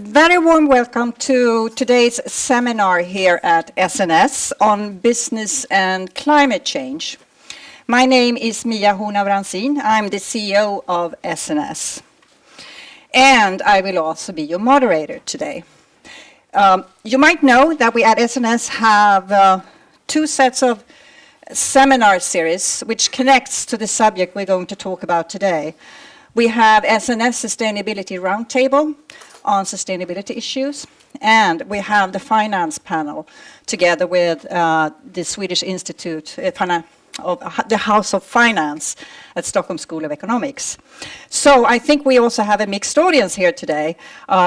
Very warm welcome to today's seminar here at SNS on business and climate change. My name is Mia Rantzien. I'm the CEO of SNS. And I will also be your moderator today. You might know that we at SNS have two sets of seminar series which connects to the subject we're going to talk about today. We have SNS Sustainability Roundtable on sustainability issues, and we have the finance panel together with the Swedish Institute of the House of Finance at Stockholm School of Economics. So I think we also have a mixed audience here today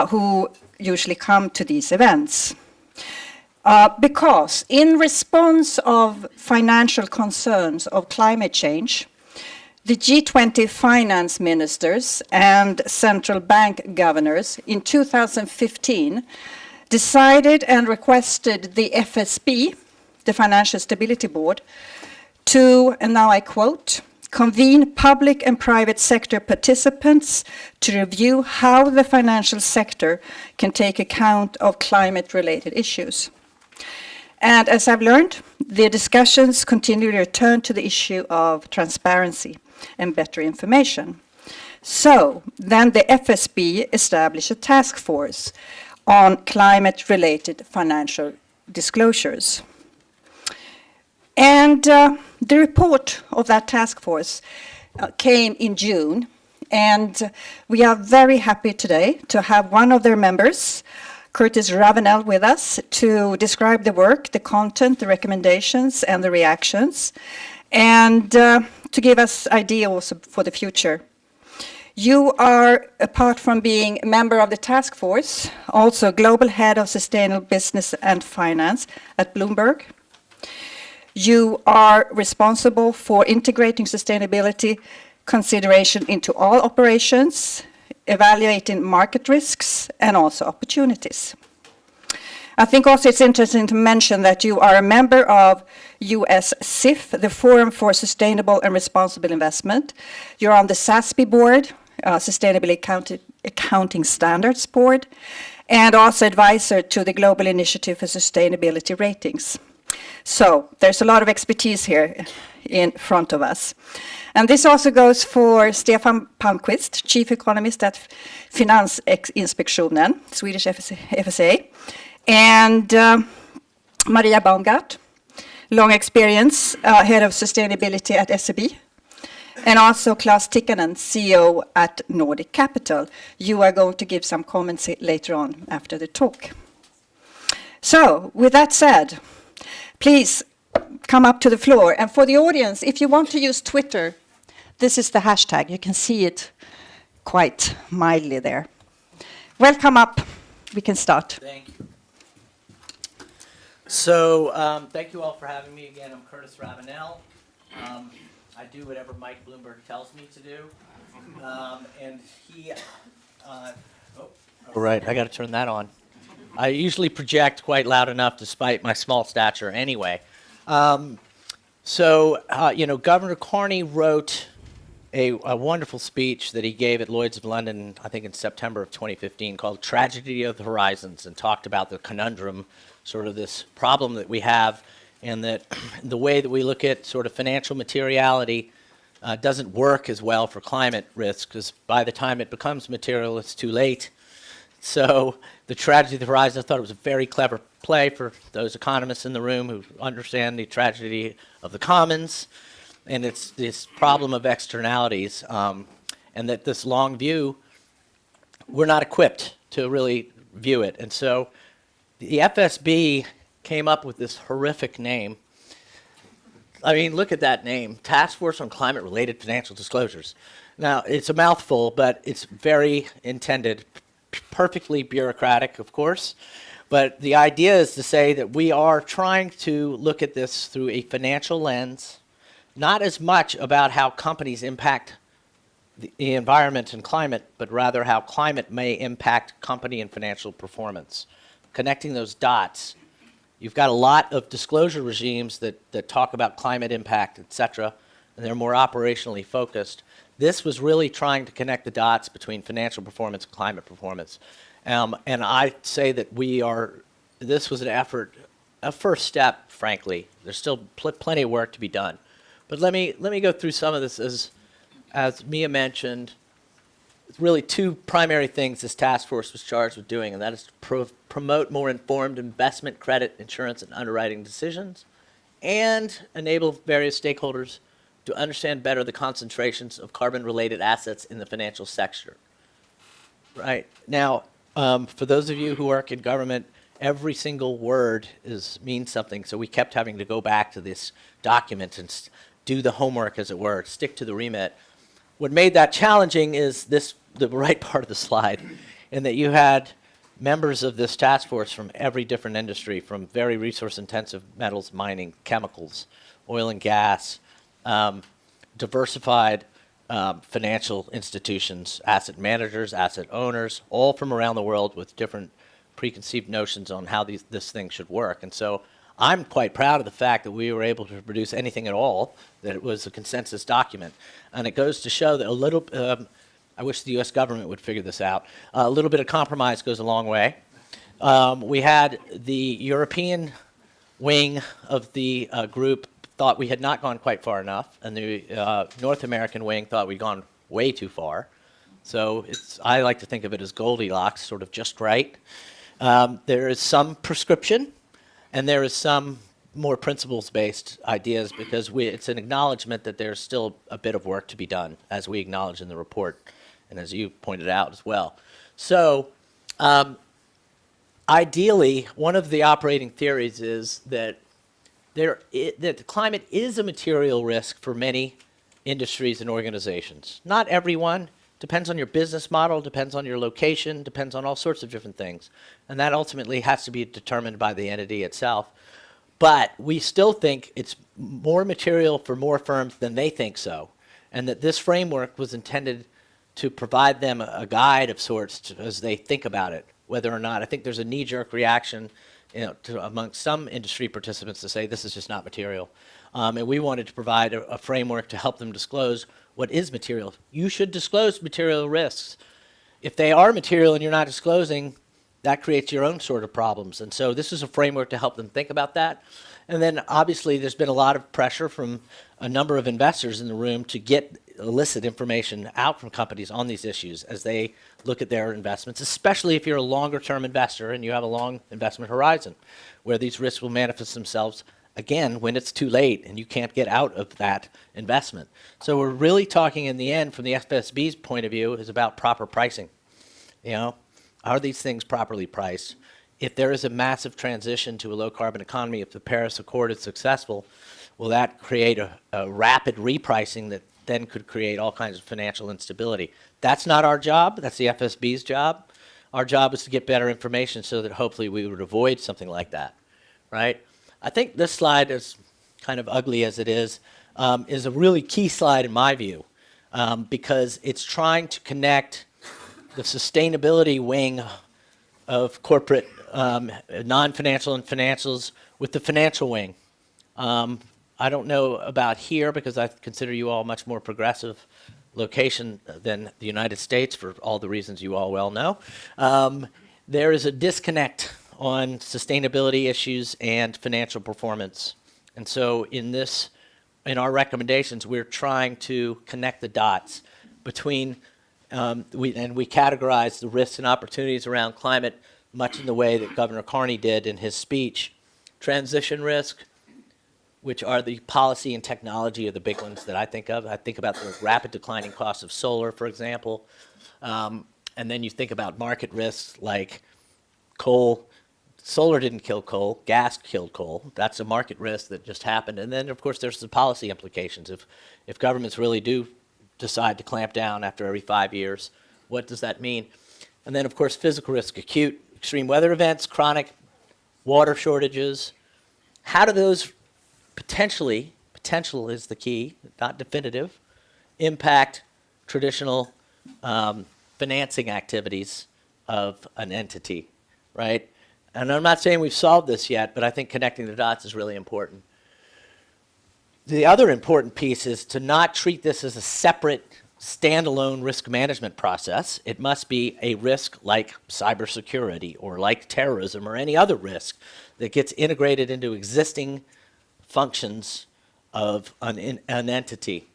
who usually come to these events. Because in response of financial concerns of climate change, the G20 finance ministers and central bank governors in 2015 decided and requested the FSB, the Financial Stability Board, to, and now I quote, convene public and private sector participants to review how the financial sector can take account of climate-related issues. And as I've learned, the discussions continue to return to the issue of transparency and better information. So then the FSB established a task force on climate-related financial disclosures. And the report of that task force came in June, and we are very happy today to have one of their members, Curtis Ravenel, with us to describe the work, the content, the recommendations, and the reactions, and to give us idea also for the future. You are, apart from being a member of the task force, also Global Head of Sustainable Business and Finance at Bloomberg. You are responsible for integrating sustainability consideration into all operations, evaluating market risks and also opportunities. I think also it's interesting to mention that you are a member of US SIF, the Forum for Sustainable and Responsible Investment. You're on the SASB board, Sustainability Accounting Standards Board, and also advisor to the Global Initiative for Sustainability Ratings. So there's a lot of expertise here in front of us. And this also goes for Stefan Palmqvist, Chief Economist at Finansinspektionen, Swedish FSA, and Maria Baumgarts, long experience, Head of Sustainability at SEB, and also Klas, Tikkanen, CEO at Nordic Capital. You are going to give some comments later on after the talk. So, with that said, please come up to the floor. And for the audience, if you want to use Twitter, this is the hashtag. You can see it quite mildly there. Welcome up. We can start. Thank you. So thank you all for having me again. I'm Curtis Ravenel. I do whatever Mike Bloomberg tells me to do. And he... all right, I got to turn that on. I usually project quite loud enough despite my small stature anyway. Governor Carney wrote a wonderful speech that he gave at Lloyd's of London, I think in September of 2015, called Tragedy of the Horizons, and talked about the conundrum, sort of this problem that we have, and that the way that we look at sort of financial materiality doesn't work as well for climate risk, because by the time it becomes material, it's too late. So the tragedy of the horizon, I thought it was a very clever play for those economists in the room who understand the tragedy of the commons, and it's this problem of externalities, and that this long view, we're not equipped to really view it. And so the FSB came up with this horrific name. I mean, look at that name, Task Force on Climate-Related Financial Disclosures. Now, it's a mouthful, but it's very intended, perfectly bureaucratic, of course. But the idea is to say that we are trying to look at this through a financial lens, not as much about how companies impact the environment and climate, but rather how climate may impact company and financial performance. Connecting those dots. You've got a lot of disclosure regimes that talk about climate impact, et cetera, and they're more operationally focused. This was really trying to connect the dots between financial performance and climate performance. And I say that this was an effort, a first step, frankly. There's still plenty of work to be done. But let me go through some of this. As Mia mentioned, really two primary things this task force was charged with doing, and that is to promote more informed investment, credit, insurance, and underwriting decisions, and enable various stakeholders to understand better the concentrations of carbon-related assets in the financial sector. Right. Now, for those of you who work in government, every single word means something, so we kept having to go back to this document and do the homework, as it were, stick to the remit. What made that challenging is the right part of the slide, in that you had members of this task force from every different industry, from very resource-intensive metals, mining, chemicals, oil and gas, diversified financial institutions, asset managers, asset owners, all from around the world with different preconceived notions on how this thing should work. And so I'm quite proud of the fact that we were able to produce anything at all, that it was a consensus document. And it goes to show that I wish the U.S. government would figure this out. A little bit of compromise goes a long way. We had the European wing of the group thought we had not gone quite far enough, and the North American wing thought we'd gone way too far. So I like to think of it as Goldilocks, sort of just right. There is some prescription, and there is some more principles-based ideas, because it's an acknowledgement that there's still a bit of work to be done, as we acknowledge in the report, and as you pointed out as well. So ideally, one of the operating theories is that that the climate is a material risk for many industries and organizations. Not everyone. Depends on your business model, depends on your location, depends on all sorts of different things. And that ultimately has to be determined by the entity itself. But we still think it's more material for more firms than they think so. And that this framework was intended to provide them a guide of sorts as they think about it, whether or not. I think there's a knee-jerk reaction among some industry participants to say this is just not material. And we wanted to provide a framework to help them disclose what is material. You should disclose material risks. If they are material and you're not disclosing, that creates your own sort of problems. And so this is a framework to help them think about that. And then obviously there's been a lot of pressure from a number of investors in the room to get illicit information out from companies on these issues as they look at their investments, especially if you're a longer term investor and you have a long investment horizon, where these risks will manifest themselves again when it's too late and you can't get out of that investment. So we're really talking in the end, from the FSB's point of view, is about proper pricing. Are these things properly priced? If there is a massive transition to a low carbon economy, if the Paris Accord is successful, will that create a rapid repricing that then could create all kinds of financial instability? That's not our job. That's the FSB's job. Our job is to get better information so that hopefully we would avoid something like that, right? I think this slide, is kind of ugly as it is a really key slide in my view, because it's trying to connect the sustainability wing of corporate non-financial and financials with the financial wing. I don't know about here, because I consider you all much more progressive location than the United States for all the reasons you all well know. There is a disconnect on sustainability issues and financial performance. And so in our recommendations, we're trying to connect the dots between, we categorize the risks and opportunities around climate much in the way that Governor Carney did in his speech. Transition risk, which are the policy and technology are the big ones that I think of. I think about the rapid declining cost of solar, for example. And then you think about market risks like coal. Solar didn't kill coal, gas killed coal. That's a market risk that just happened. And then, of course, there's the policy implications. If governments really do decide to clamp down after every 5 years, what does that mean? And then, of course, physical risk, acute extreme weather events, chronic water shortages. How do those potential is the key, not definitive, impact traditional financing activities of an entity, right? And I'm not saying we've solved this yet, but I think connecting the dots is really important. The other important piece is to not treat this as a separate standalone risk management process. It must be a risk like cybersecurity or like terrorism or any other risk that gets integrated into existing functions of an entity.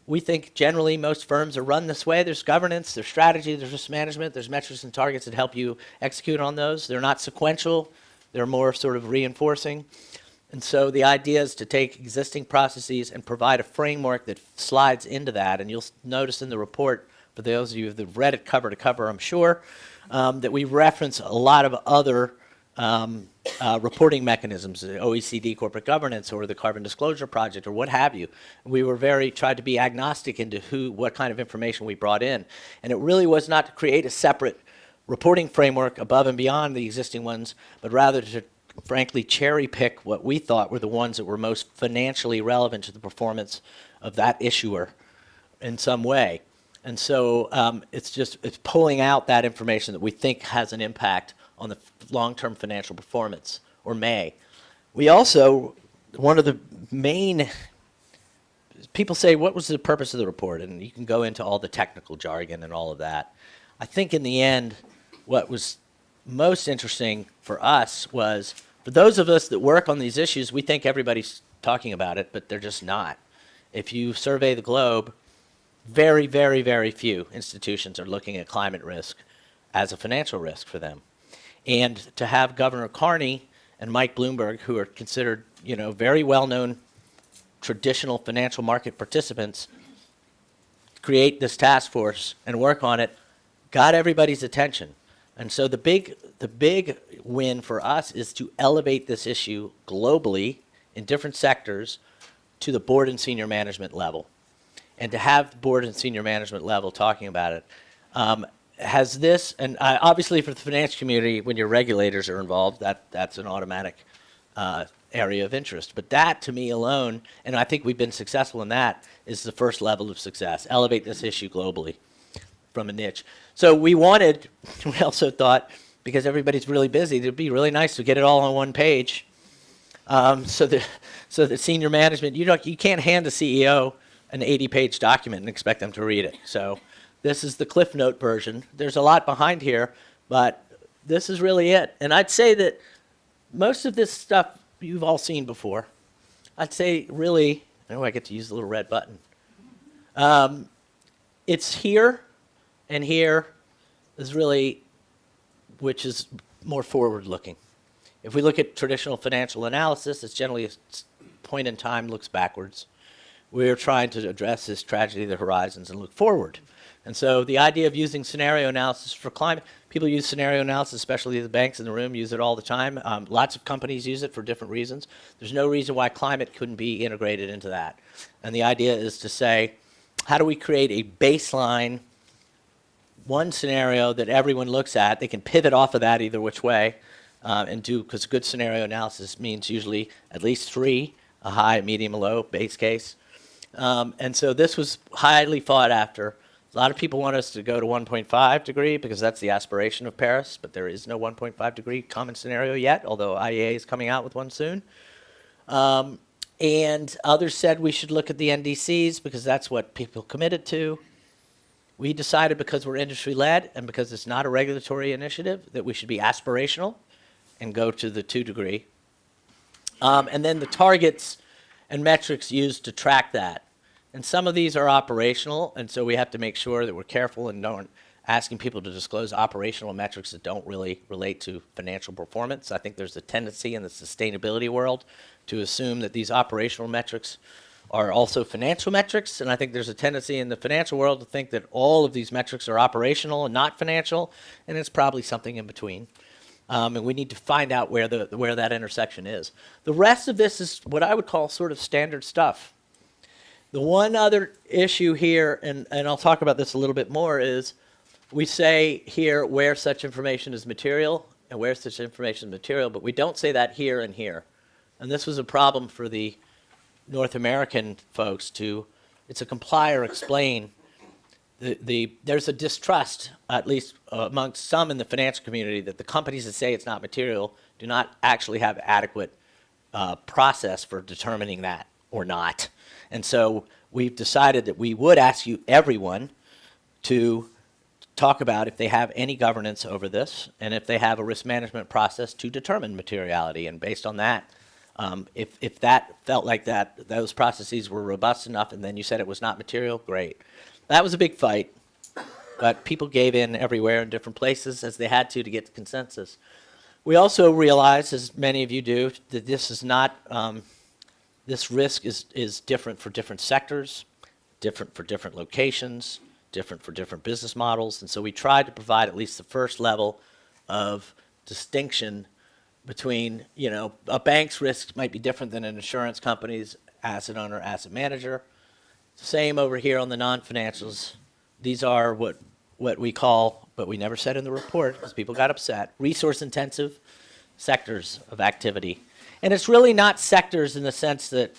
We think generally most firms are run this way. There's governance, there's strategy, there's risk management, there's metrics and targets that help you execute on those. They're not sequential, they're more sort of reinforcing. And so the idea is to take existing processes and provide a framework that slides into that. And you'll notice in the report, for those of you that have read it cover to cover, I'm sure, that we reference a lot of other reporting mechanisms, the OECD corporate governance or the Carbon Disclosure Project or what have you. We were tried to be agnostic into what kind of information we brought in. And it really was not to create a separate reporting framework above and beyond the existing ones, but rather to frankly cherry pick what we thought were the ones that were most financially relevant to the performance of that issuer in some way. And so it's pulling out that information that we think has an impact on the long-term financial performance, or may. We also, one of the main, people say, what was the purpose of the report? And you can go into all the technical jargon and all of that. I think in the end, what was most interesting for us was, for those of us that work on these issues, we think everybody's talking about it, but they're just not. If you survey the globe, very, very, very few institutions are looking at climate risk as a financial risk for them. And to have Governor Carney and Mike Bloomberg, who are considered, very well-known traditional financial market participants, create this task force and work on it, got everybody's attention. And so the big win for us is to elevate this issue globally in different sectors to the board and senior management level. And to have the board and senior management level talking about it has this, and obviously for the finance community, when your regulators are involved, that's an automatic area of interest. But that, to me alone, and I think we've been successful in that, is the first level of success. Elevate this issue globally from a niche. So we also thought, because everybody's really busy, it'd be really nice to get it all on one page. So the senior management, you can't hand the CEO an 80-page document and expect them to read it. So this is the Cliff Note version. There's a lot behind here, but this is really it. And I'd say that most of this stuff you've all seen before. I'd say really, I get to use the little red button. It's here and here is really, which is more forward-looking. If we look at traditional financial analysis, it's generally a point in time, looks backwards. We're trying to address this tragedy of the horizons and look forward. And so the idea of using scenario analysis for climate, people use scenario analysis, especially the banks in the room use it all the time. Lots of companies use it for different reasons. There's no reason why climate couldn't be integrated into that. And the idea is to say, how do we create a baseline, one scenario that everyone looks at? They can pivot off of that either which way and do, because good scenario analysis means usually at least three, a high, a medium, a low, base case. And so this was highly thought after. A lot of people want us to go to 1.5 degree because that's the aspiration of Paris, but there is no 1.5 degree common scenario yet, although IEA is coming out with one soon. And others said we should look at the NDCs because that's what people committed to. We decided, because we're industry-led and because it's not a regulatory initiative, that we should be aspirational and go to the 2 degree. And then the targets and metrics used to track that. And some of these are operational, and so we have to make sure that we're careful and don't asking people to disclose operational metrics that don't really relate to financial performance. I think there's a tendency in the sustainability world to assume that these operational metrics are also financial metrics, and I think there's a tendency in the financial world to think that all of these metrics are operational and not financial, and it's probably something in between. And we need to find out where that intersection is. The rest of this is what I would call sort of standard stuff. The one other issue here, and I'll talk about this a little bit more, is we say here where such information is material and where such information is material, but we don't say that here and here. And this was a problem for the North American folks it's a comply or explain. There's a distrust, at least amongst some in the financial community, that the companies that say it's not material do not actually have adequate process for determining that or not. And so we've decided that we would ask you, everyone, to talk about if they have any governance over this and if they have a risk management process to determine materiality. And based on that, if that felt like that, those processes were robust enough, and then you said it was not material, great. That was a big fight, but people gave in everywhere in different places as they had to get the consensus. We also realize, as many of you do, that this is not, this risk is different for different sectors, different for different locations, different for different business models. And so we tried to provide at least the first level of distinction between, a bank's risk might be different than an insurance company's asset owner, asset manager. Same over here on the non-financials. These are what we call, but we never said in the report because people got upset, resource-intensive sectors of activity. And it's really not sectors in the sense that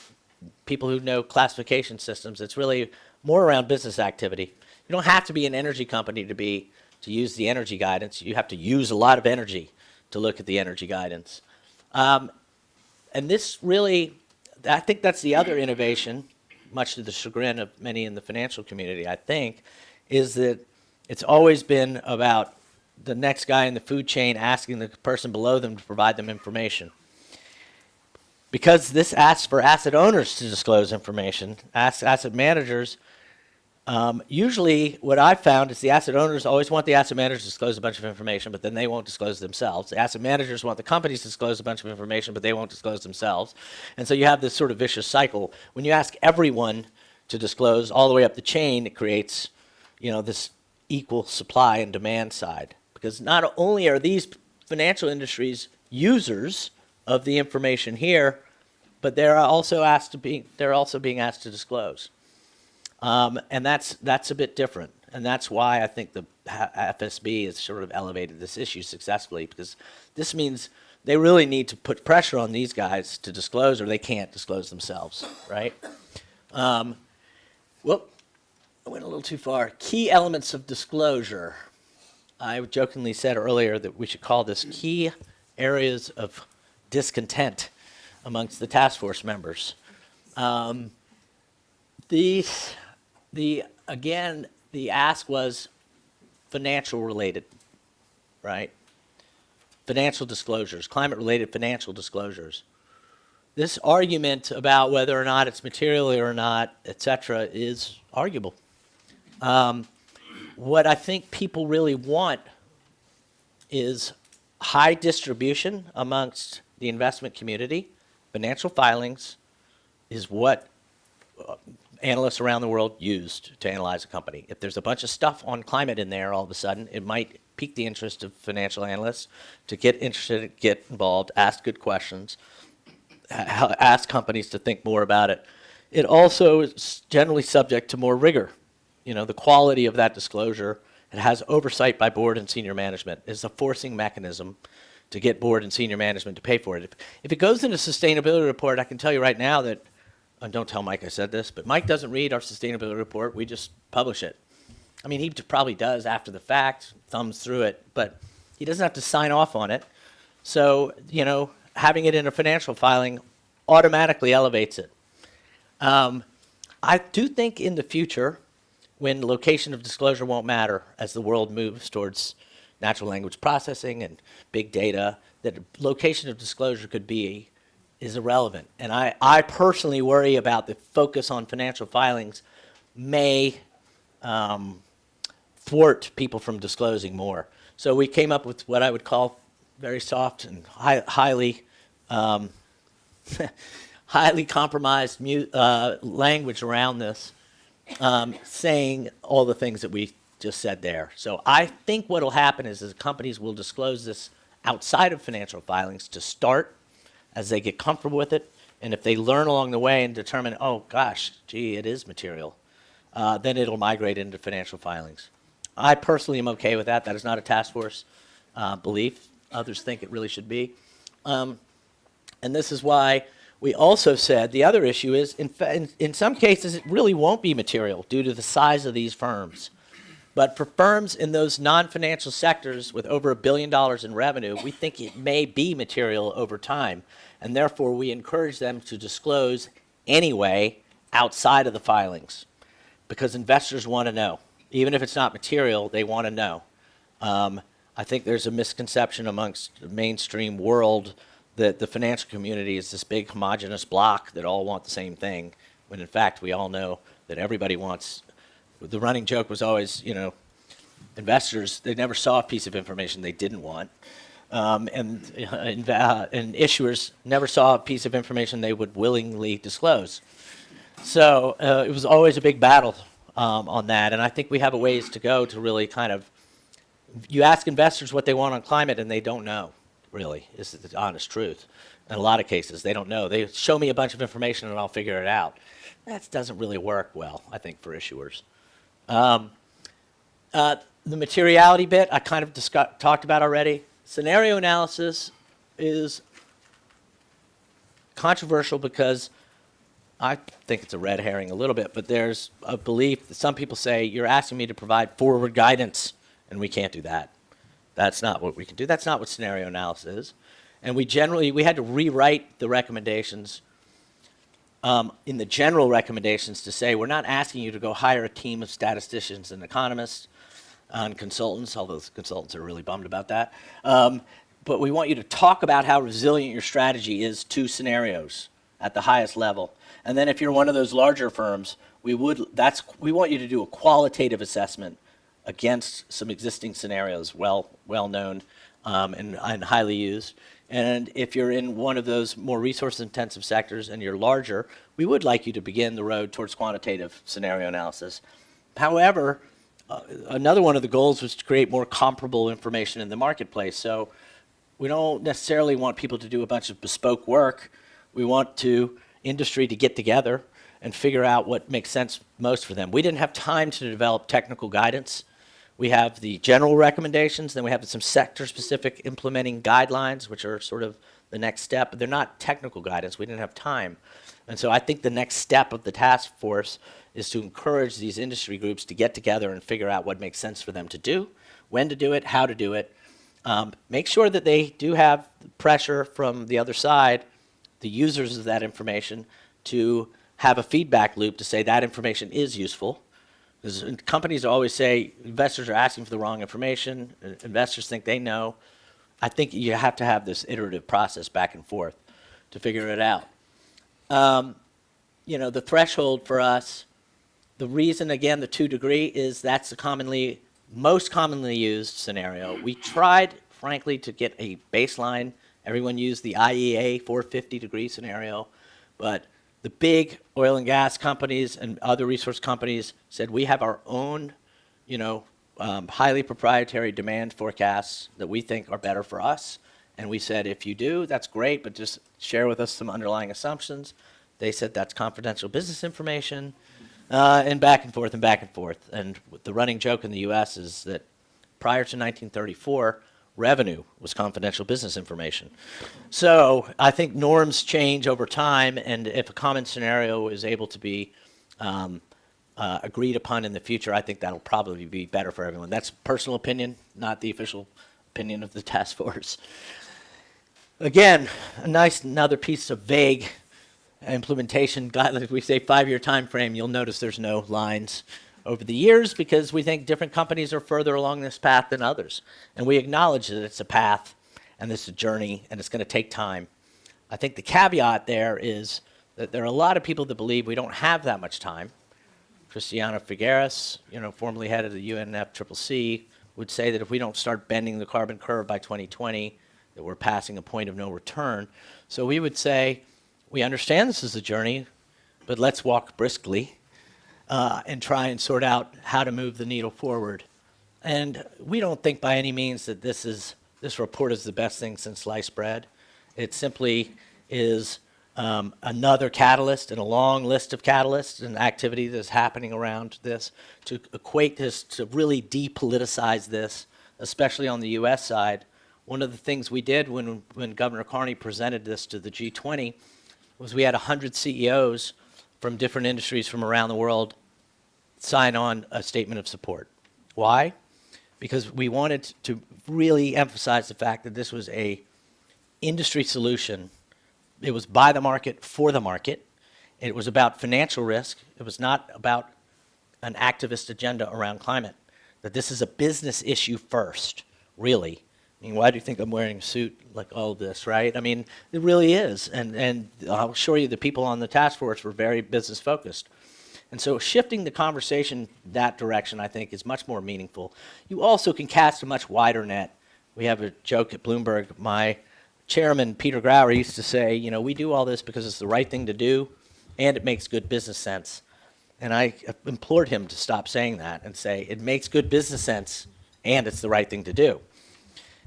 people who know classification systems, it's really more around business activity. You don't have to be an energy company to use the energy guidance. You have to use a lot of energy to look at the energy guidance. And this really, I think that's the other innovation, much to the chagrin of many in the financial community, I think, is that it's always been about the next guy in the food chain asking the person below them to provide them information. Because this asks for asset owners to disclose information, asks asset managers. Usually what I've found is the asset owners always want the asset managers to disclose a bunch of information, but then they won't disclose themselves. The asset managers want the companies to disclose a bunch of information, but they won't disclose themselves. And so you have this sort of vicious cycle. When you ask everyone to disclose all the way up the chain, it creates, this equal supply and demand side. Because not only are these financial industries users of the information here, but they're also being asked to disclose. And that's a bit different. And that's why I think the FSB has sort of elevated this issue successfully, because this means they really need to put pressure on these guys to disclose, or they can't disclose themselves, right? Well, I went a little too far. Key elements of disclosure. I jokingly said earlier that we should call this key areas of discontent amongst the task force members. Again, the ask was financial related, right? Financial disclosures, climate-related financial disclosures. This argument about whether or not it's material or not, et cetera, is arguable. What I think people really want is high distribution amongst the investment community. Financial filings is what analysts around the world used to analyze a company. If there's a bunch of stuff on climate in there all of a sudden, it might pique the interest of financial analysts to get interested, get involved, ask good questions, ask companies to think more about it. It also is generally subject to more rigor. The quality of that disclosure, it has oversight by board and senior management. It's a forcing mechanism to get board and senior management to pay for it. If it goes into a sustainability report, I can tell you right now that, and don't tell Mike I said this, but Mike doesn't read our sustainability report. We just publish it. I mean, he probably does after the fact, thumbs through it, but he doesn't have to sign off on it. So, having it in a financial filing automatically elevates it. I do think in the future, when location of disclosure won't matter as the world moves towards natural language processing and big data, that location of disclosure is irrelevant. And I personally worry about the focus on financial filings may thwart people from disclosing more. So we came up with what I would call very soft and highly compromised language around this, saying all the things that we just said there. So I think what will happen is companies will disclose this outside of financial filings to start as they get comfortable with it. And if they learn along the way and determine, oh gosh, gee, it is material, then it'll migrate into financial filings. I personally am okay with that. That is not a task force belief. Others think it really should be. And this is why we also said the other issue is, in some cases, it really won't be material due to the size of these firms. But for firms in those non-financial sectors with over $1 billion in revenue, we think it may be material over time. And therefore, we encourage them to disclose anyway outside of the filings because investors want to know. Even if it's not material, they want to know. I think there's a misconception amongst the mainstream world that the financial community is this big homogenous block that all want the same thing, when in fact we all know that everybody wants. The running joke was always, investors, they never saw a piece of information they didn't want. And issuers never saw a piece of information they would willingly disclose. So it was always a big battle on that. And I think we have a ways to go to really kind of, you ask investors what they want on climate and they don't know, really, is the honest truth. In a lot of cases, they don't know. They show me a bunch of information and I'll figure it out. That doesn't really work well, I think, for issuers. The materiality bit I kind of talked about already. Scenario analysis is controversial because I think it's a red herring a little bit, but there's a belief that some people say, you're asking me to provide forward guidance, and we can't do that. That's not what we can do. That's not what scenario analysis is. And we had to rewrite the recommendations in the general recommendations to say, we're not asking you to go hire a team of statisticians and economists and consultants, although the consultants are really bummed about that. But we want you to talk about how resilient your strategy is to scenarios at the highest level. And then if you're one of those larger firms, we want you to do a qualitative assessment against some existing scenarios, well known and highly used. And if you're in one of those more resource-intensive sectors and you're larger, we would like you to begin the road towards quantitative scenario analysis. However, another one of the goals was to create more comparable information in the marketplace. So we don't necessarily want people to do a bunch of bespoke work. We want industry to get together and figure out what makes sense most for them. We didn't have time to develop technical guidance. We have the general recommendations, then we have some sector-specific implementing guidelines, which are sort of the next step. But they're not technical guidance. We didn't have time. And so I think the next step of the task force is to encourage these industry groups to get together and figure out what makes sense for them to do, when to do it, how to do it. Make sure that they do have pressure from the other side, the users of that information, to have a feedback loop to say that information is useful. Because companies always say investors are asking for the wrong information. Investors think they know. I think you have to have this iterative process back and forth to figure it out. The threshold for us, the reason, again, the 2 degree is that's the most commonly used scenario. We tried, frankly, to get a baseline. Everyone used the IEA 450 degree scenario, but the big oil and gas companies and other resource companies said we have our own, highly proprietary demand forecasts that we think are better for us. And we said, if you do, that's great, but just share with us some underlying assumptions. They said that's confidential business information, and back and forth and back and forth. And the running joke in the U.S. is that prior to 1934, revenue was confidential business information. So I think norms change over time, and if a common scenario is able to be agreed upon in the future, I think that'll probably be better for everyone. That's personal opinion, not the official opinion of the task force. Again, another piece of vague implementation guidelines. If we say 5-year time frame, you'll notice there's no lines over the years because we think different companies are further along this path than others. And we acknowledge that it's a path and it's a journey and it's going to take time. I think the caveat there is that there are a lot of people that believe we don't have that much time. Cristiano Figueres, formerly head of the UNFCCC, would say that if we don't start bending the carbon curve by 2020, that we're passing a point of no return. So we would say, we understand this is a journey, but let's walk briskly and try and sort out how to move the needle forward. And we don't think by any means that this report is the best thing since sliced bread. It simply is another catalyst in a long list of catalysts and activity that's happening around this to equate this, to really depoliticize this, especially on the U.S. side. One of the things we did when Governor Carney presented this to the G20 was we had 100 CEOs from different industries from around the world sign on a statement of support. Why? Because we wanted to really emphasize the fact that this was a industry solution. It was by the market, for the market. It was about financial risk. It was not about an activist agenda around climate. That this is a business issue first, really. I mean, why do you think I'm wearing a suit like all of this, right? I mean, it really is. And I'll assure you the people on the task force were very business focused. And so shifting the conversation that direction, I think, is much more meaningful. You also can cast a much wider net. We have a joke at Bloomberg. My chairman, Peter Grauer, used to say, you know, we do all this because it's the right thing to do and it makes good business sense. And I implored him to stop saying that and say, it makes good business sense and it's the right thing to do.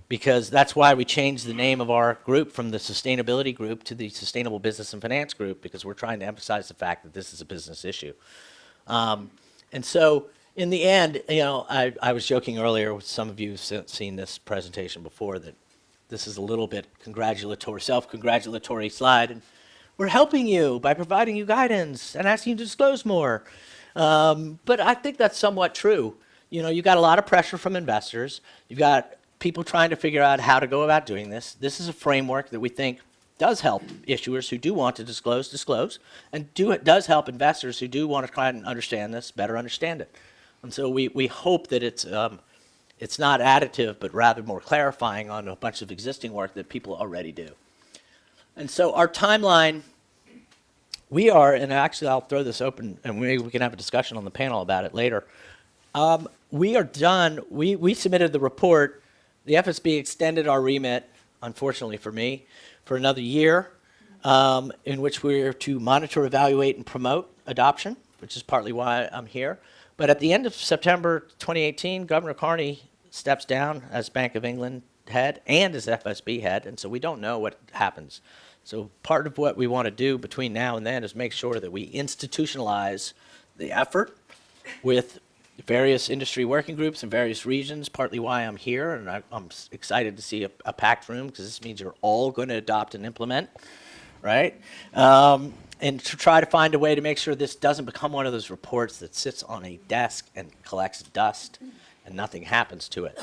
Because that's why we changed the name of our group from the Sustainability Group to the Sustainable Business and Finance Group, because we're trying to emphasize the fact that this is a business issue. And so in the end, you know, I was joking earlier with some of you who've seen this presentation before that this is a little bit congratulatory, self-congratulatory slide. And we're helping you by providing you guidance and asking you to disclose more. But I think that's somewhat true. You know, you've got a lot of pressure from investors. You've got people trying to figure out how to go about doing this. This is a framework that we think does help issuers who do want to disclose, and does help investors who do want to try and understand this, better understand it. And so we hope that it's not additive, but rather more clarifying on a bunch of existing work that people already do. And so our timeline, we are, and actually I'll throw this open, and maybe we can have a discussion on the panel about it later. We are done. We submitted the report. The FSB extended our remit, unfortunately for me, for another year, in which we're to monitor, evaluate, and promote adoption, which is partly why I'm here. But at the end of September 2018, Governor Carney steps down as Bank of England head and as FSB head, and so we don't know what happens. So part of what we want to do between now and then is make sure that we institutionalize the effort with various industry working groups in various regions, partly why I'm here, and I'm excited to see a packed room, because this means you're all going to adopt and implement, right? And to try to find a way to make sure this doesn't become one of those reports that sits on a desk and collects dust and nothing happens to it.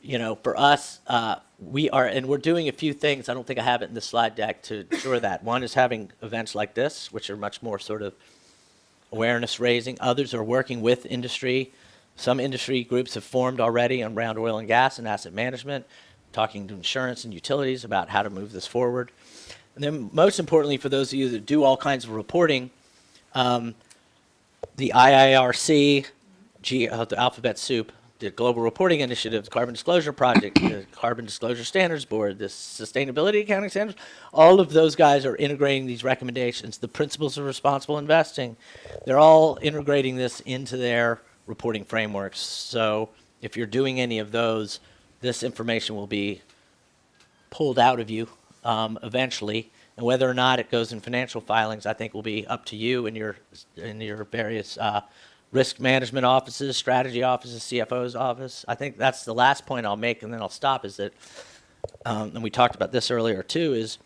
You know, for us, we're doing a few things. I don't think I have it in the slide deck to ensure that. One is having events like this, which are much more sort of awareness raising. Others are working with industry. Some industry groups have formed already around oil and gas and asset management, talking to insurance and utilities about how to move this forward. And then most importantly, for those of you that do all kinds of reporting, the IIRC, the alphabet soup, the Global Reporting Initiative, the Carbon Disclosure Project, the Carbon Disclosure Standards Board, the Sustainability Accounting Standards, all of those guys are integrating these recommendations. The Principles of Responsible Investing, they're all integrating this into their reporting frameworks. So if you're doing any of those, this information will be pulled out of you eventually. And whether or not it goes in financial filings, I think will be up to you and your various risk management offices, strategy offices, CFO's office. I think that's the last point I'll make, and then I'll stop, is that, and we talked about this earlier too, is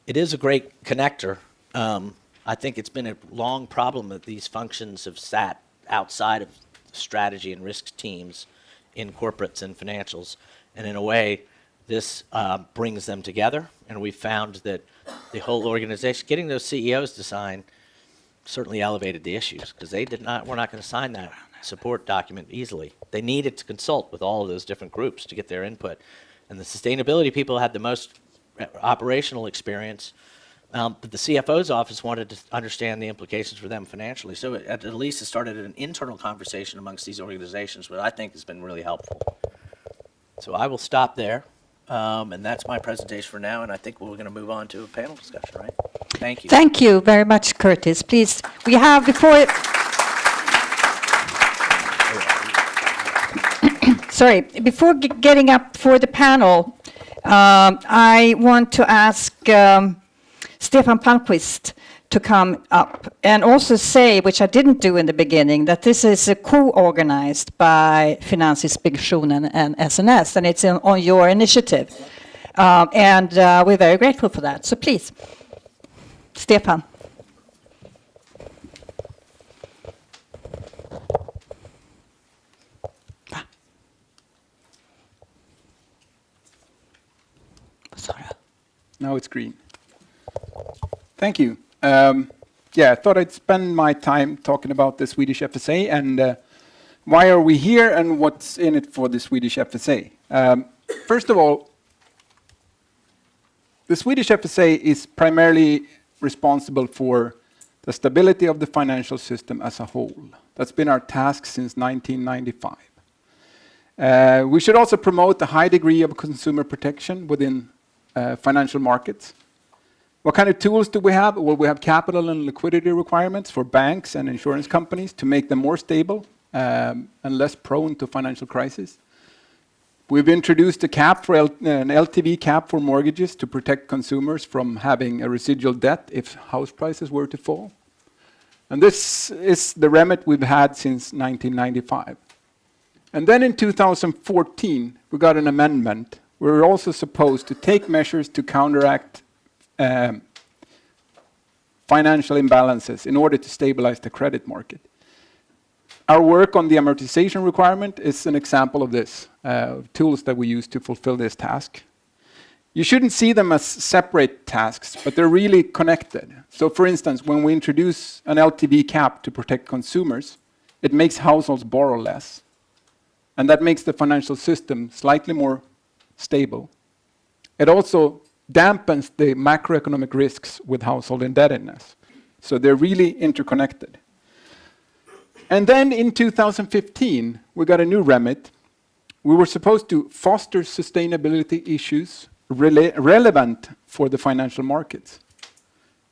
it is a great connector. I think it's been a long problem that these functions have sat outside of strategy and risk teams in corporates and financials. And in a way, this brings them together. And we found that the whole organization, getting those CEOs to sign, certainly elevated the issues, because they were not going to sign that support document easily. They needed to consult with all of those different groups to get their input. And the sustainability people had the most operational experience, but the CFO's office wanted to understand the implications for them financially. So at least it started an internal conversation amongst these organizations, which I think has been really helpful. So I will stop there. And that's my presentation for now, and I think we're going to move on to a panel discussion, right? Thank you. Thank you very much, Curtis. Please, we have before... Sorry, before getting up for the panel, I want to ask Stefan Palmqvist to come up and also say, which I didn't do in the beginning, that this is co-organized by Finansinspektionen and SNS, and it's on your initiative. And we're very grateful for that. So please, Stefan. Now it's green. Thank you. I thought I'd spend my time talking about the Swedish FSA and why are we here and what's in it for the Swedish FSA. First of all, the Swedish FSA is primarily responsible for the stability of the financial system as a whole. That's been our task since 1995. We should also promote a high degree of consumer protection within financial markets. What kind of tools do we have? Well, we have capital and liquidity requirements for banks and insurance companies to make them more stable and less prone to financial crisis. We've introduced a cap for an LTV cap for mortgages to protect consumers from having a residual debt if house prices were to fall. And this is the remit we've had since 1995. And then in 2014, we got an amendment. We were also supposed to take measures to counteract financial imbalances in order to stabilize the credit market. Our work on the amortization requirement is an example of this, tools that we use to fulfill this task. You shouldn't see them as separate tasks, but they're really connected. So for instance, when we introduce an LTV cap to protect consumers, it makes households borrow less. And that makes the financial system slightly more stable. It also dampens the macroeconomic risks with household indebtedness. So they're really interconnected. And then in 2015, we got a new remit. We were supposed to foster sustainability issues relevant for the financial markets.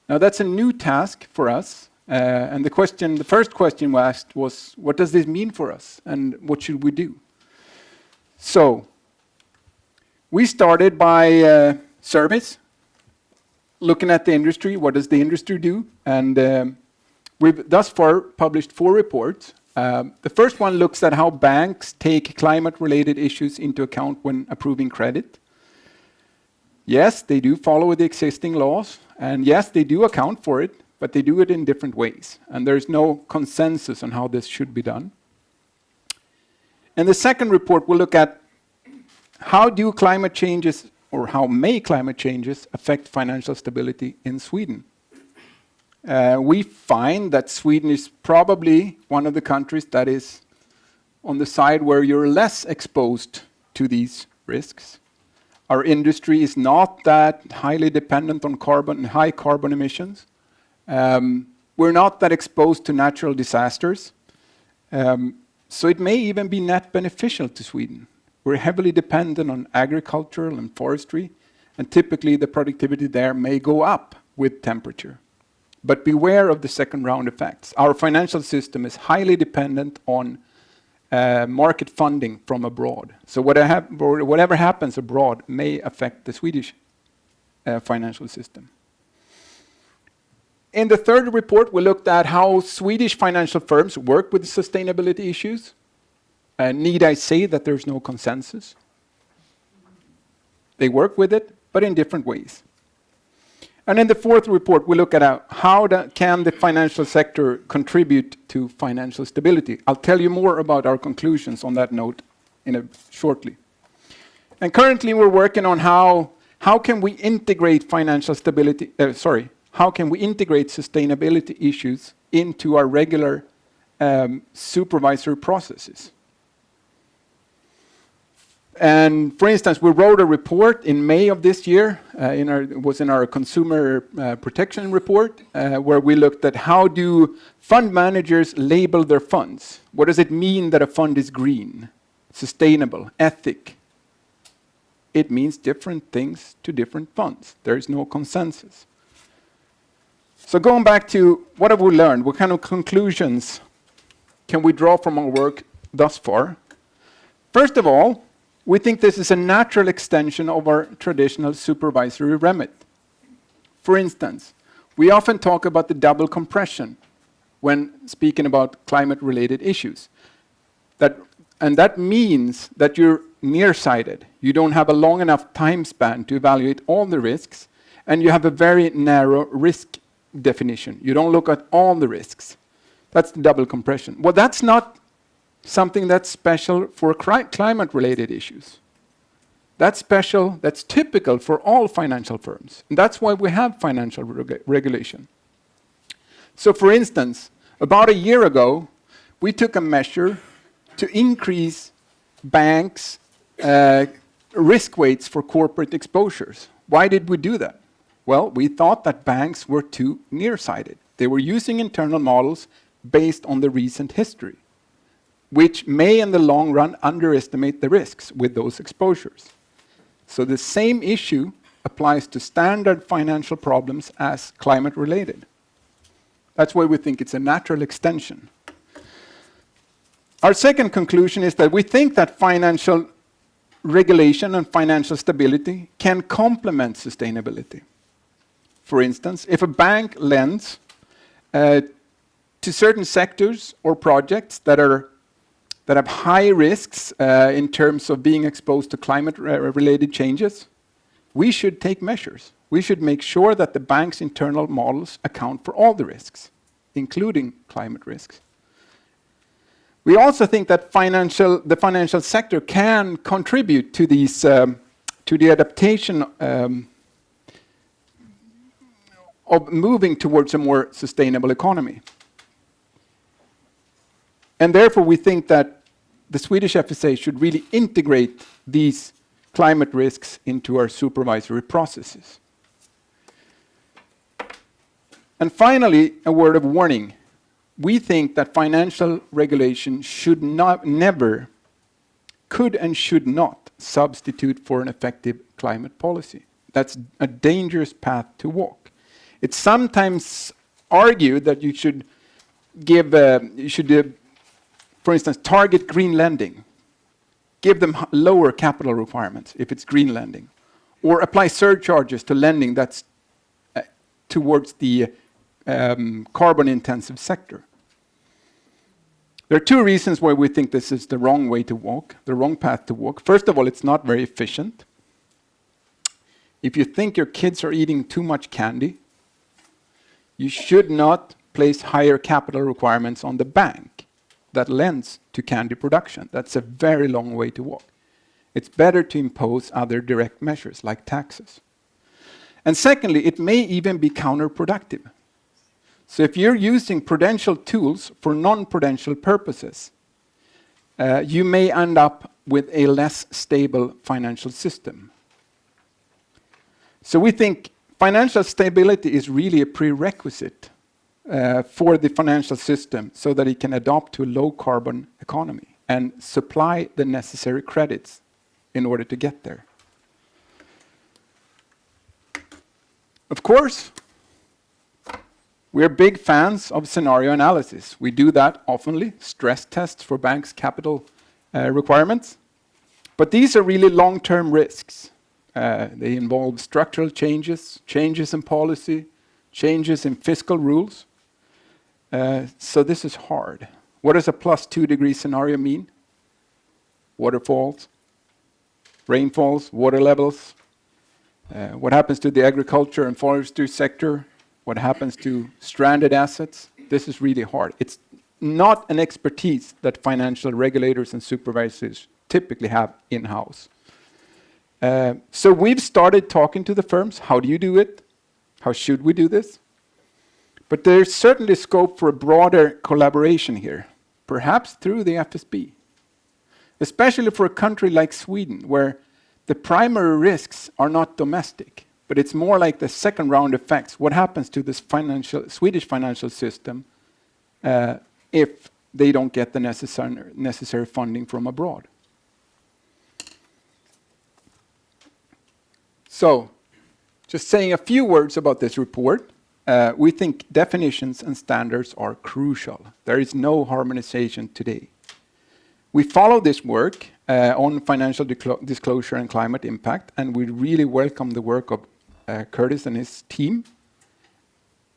Now that's a new task for us. And the first question we asked was, what does this mean for us? And what should we do? So we started by surveys, looking at the industry. What does the industry do? And we've thus far published 4 reports. The first one looks at how banks take climate-related issues into account when approving credit. Yes, they do follow the existing laws, and yes, they do account for it, but they do it in different ways, and there's no consensus on how this should be done. In the second report, we'll look at how do climate changes, or how may climate changes affect financial stability in Sweden. We find that Sweden is probably one of the countries that is on the side where you're less exposed to these risks. Our industry is not that highly dependent on high carbon emissions. We're not that exposed to natural disasters. So it may even be net beneficial to Sweden. We're heavily dependent on agricultural and forestry, and typically the productivity there may go up with temperature. But beware of the second round effects. Our financial system is highly dependent on market funding from abroad. So whatever happens abroad may affect the Swedish financial system. In the third report, we looked at how Swedish financial firms work with sustainability issues. Need I say that there's no consensus? They work with it, but in different ways. And in the fourth report, we look at how can the financial sector contribute to financial stability. I'll tell you more about our conclusions on that note shortly. And currently, we're working on how can we integrate how can we integrate sustainability issues into our regular supervisory processes. And for instance, we wrote a report in May of this year, it was in our consumer protection report, where we looked at how do fund managers label their funds. What does it mean that a fund is green, sustainable, ethic? It means different things to different funds. There is no consensus. So going back to what have we learned? What kind of conclusions can we draw from our work thus far? First of all, we think this is a natural extension of our traditional supervisory remit. For instance, we often talk about the double compression when speaking about climate-related issues. And that means that you're nearsighted. You don't have a long enough time span to evaluate all the risks, and you have a very narrow risk definition. You don't look at all the risks. That's the double compression. Well, that's not something that's special for climate-related issues. That's special, that's typical for all financial firms. And that's why we have financial regulation. So for instance, about a year ago, we took a measure to increase banks' risk weights for corporate exposures. Why did we do that? Well, we thought that banks were too nearsighted. They were using internal models based on the recent history, which may in the long run underestimate the risks with those exposures. So the same issue applies to standard financial problems as climate-related. That's why we think it's a natural extension. Our second conclusion is that we think that financial regulation and financial stability can complement sustainability. For instance, if a bank lends to certain sectors or projects that have high risks in terms of being exposed to climate-related changes, we should take measures. We should make sure that the bank's internal models account for all the risks, including climate risks. We also think that the financial sector can contribute to these, to the adaptation of moving towards a more sustainable economy. And therefore, we think that the Swedish FSA should really integrate these climate risks into our supervisory processes. And finally, a word of warning. We think that financial regulation should never, could and should not substitute for an effective climate policy. That's a dangerous path to walk. It's sometimes argued that you should give, for instance, target green lending. Give them lower capital requirements if it's green lending. Or apply surcharges to lending that's towards the carbon-intensive sector. There are two reasons why we think this is the wrong way to walk, the wrong path to walk. First of all, it's not very efficient. If you think your kids are eating too much candy, you should not place higher capital requirements on the bank that lends to candy production. That's a very long way to walk. It's better to impose other direct measures like taxes. And secondly, it may even be counterproductive. So if you're using prudential tools for non-prudential purposes, you may end up with a less stable financial system. So we think financial stability is really a prerequisite for the financial system so that it can adapt to a low-carbon economy and supply the necessary credits in order to get there. Of course, we're big fans of scenario analysis. We do that oftenly, stress tests for banks' capital requirements. But these are really long-term risks. They involve structural changes, changes in policy, changes in fiscal rules. So this is hard. What does a +2-degree scenario mean? Waterfalls, rainfalls, water levels. What happens to the agriculture and forestry sector? What happens to stranded assets? This is really hard. It's not an expertise that financial regulators and supervisors typically have in-house. So we've started talking to the firms. How do you do it? How should we do this? But there's certainly scope for a broader collaboration here, perhaps through the FSB, especially for a country like Sweden, where the primary risks are not domestic, but it's more like the second round effects. What happens to this Swedish financial system if they don't get the necessary funding from abroad? So, just saying a few words about this report. We think definitions and standards are crucial. There is no harmonization today. We follow this work on financial disclosure and climate impact, and we really welcome the work of Curtis and his team.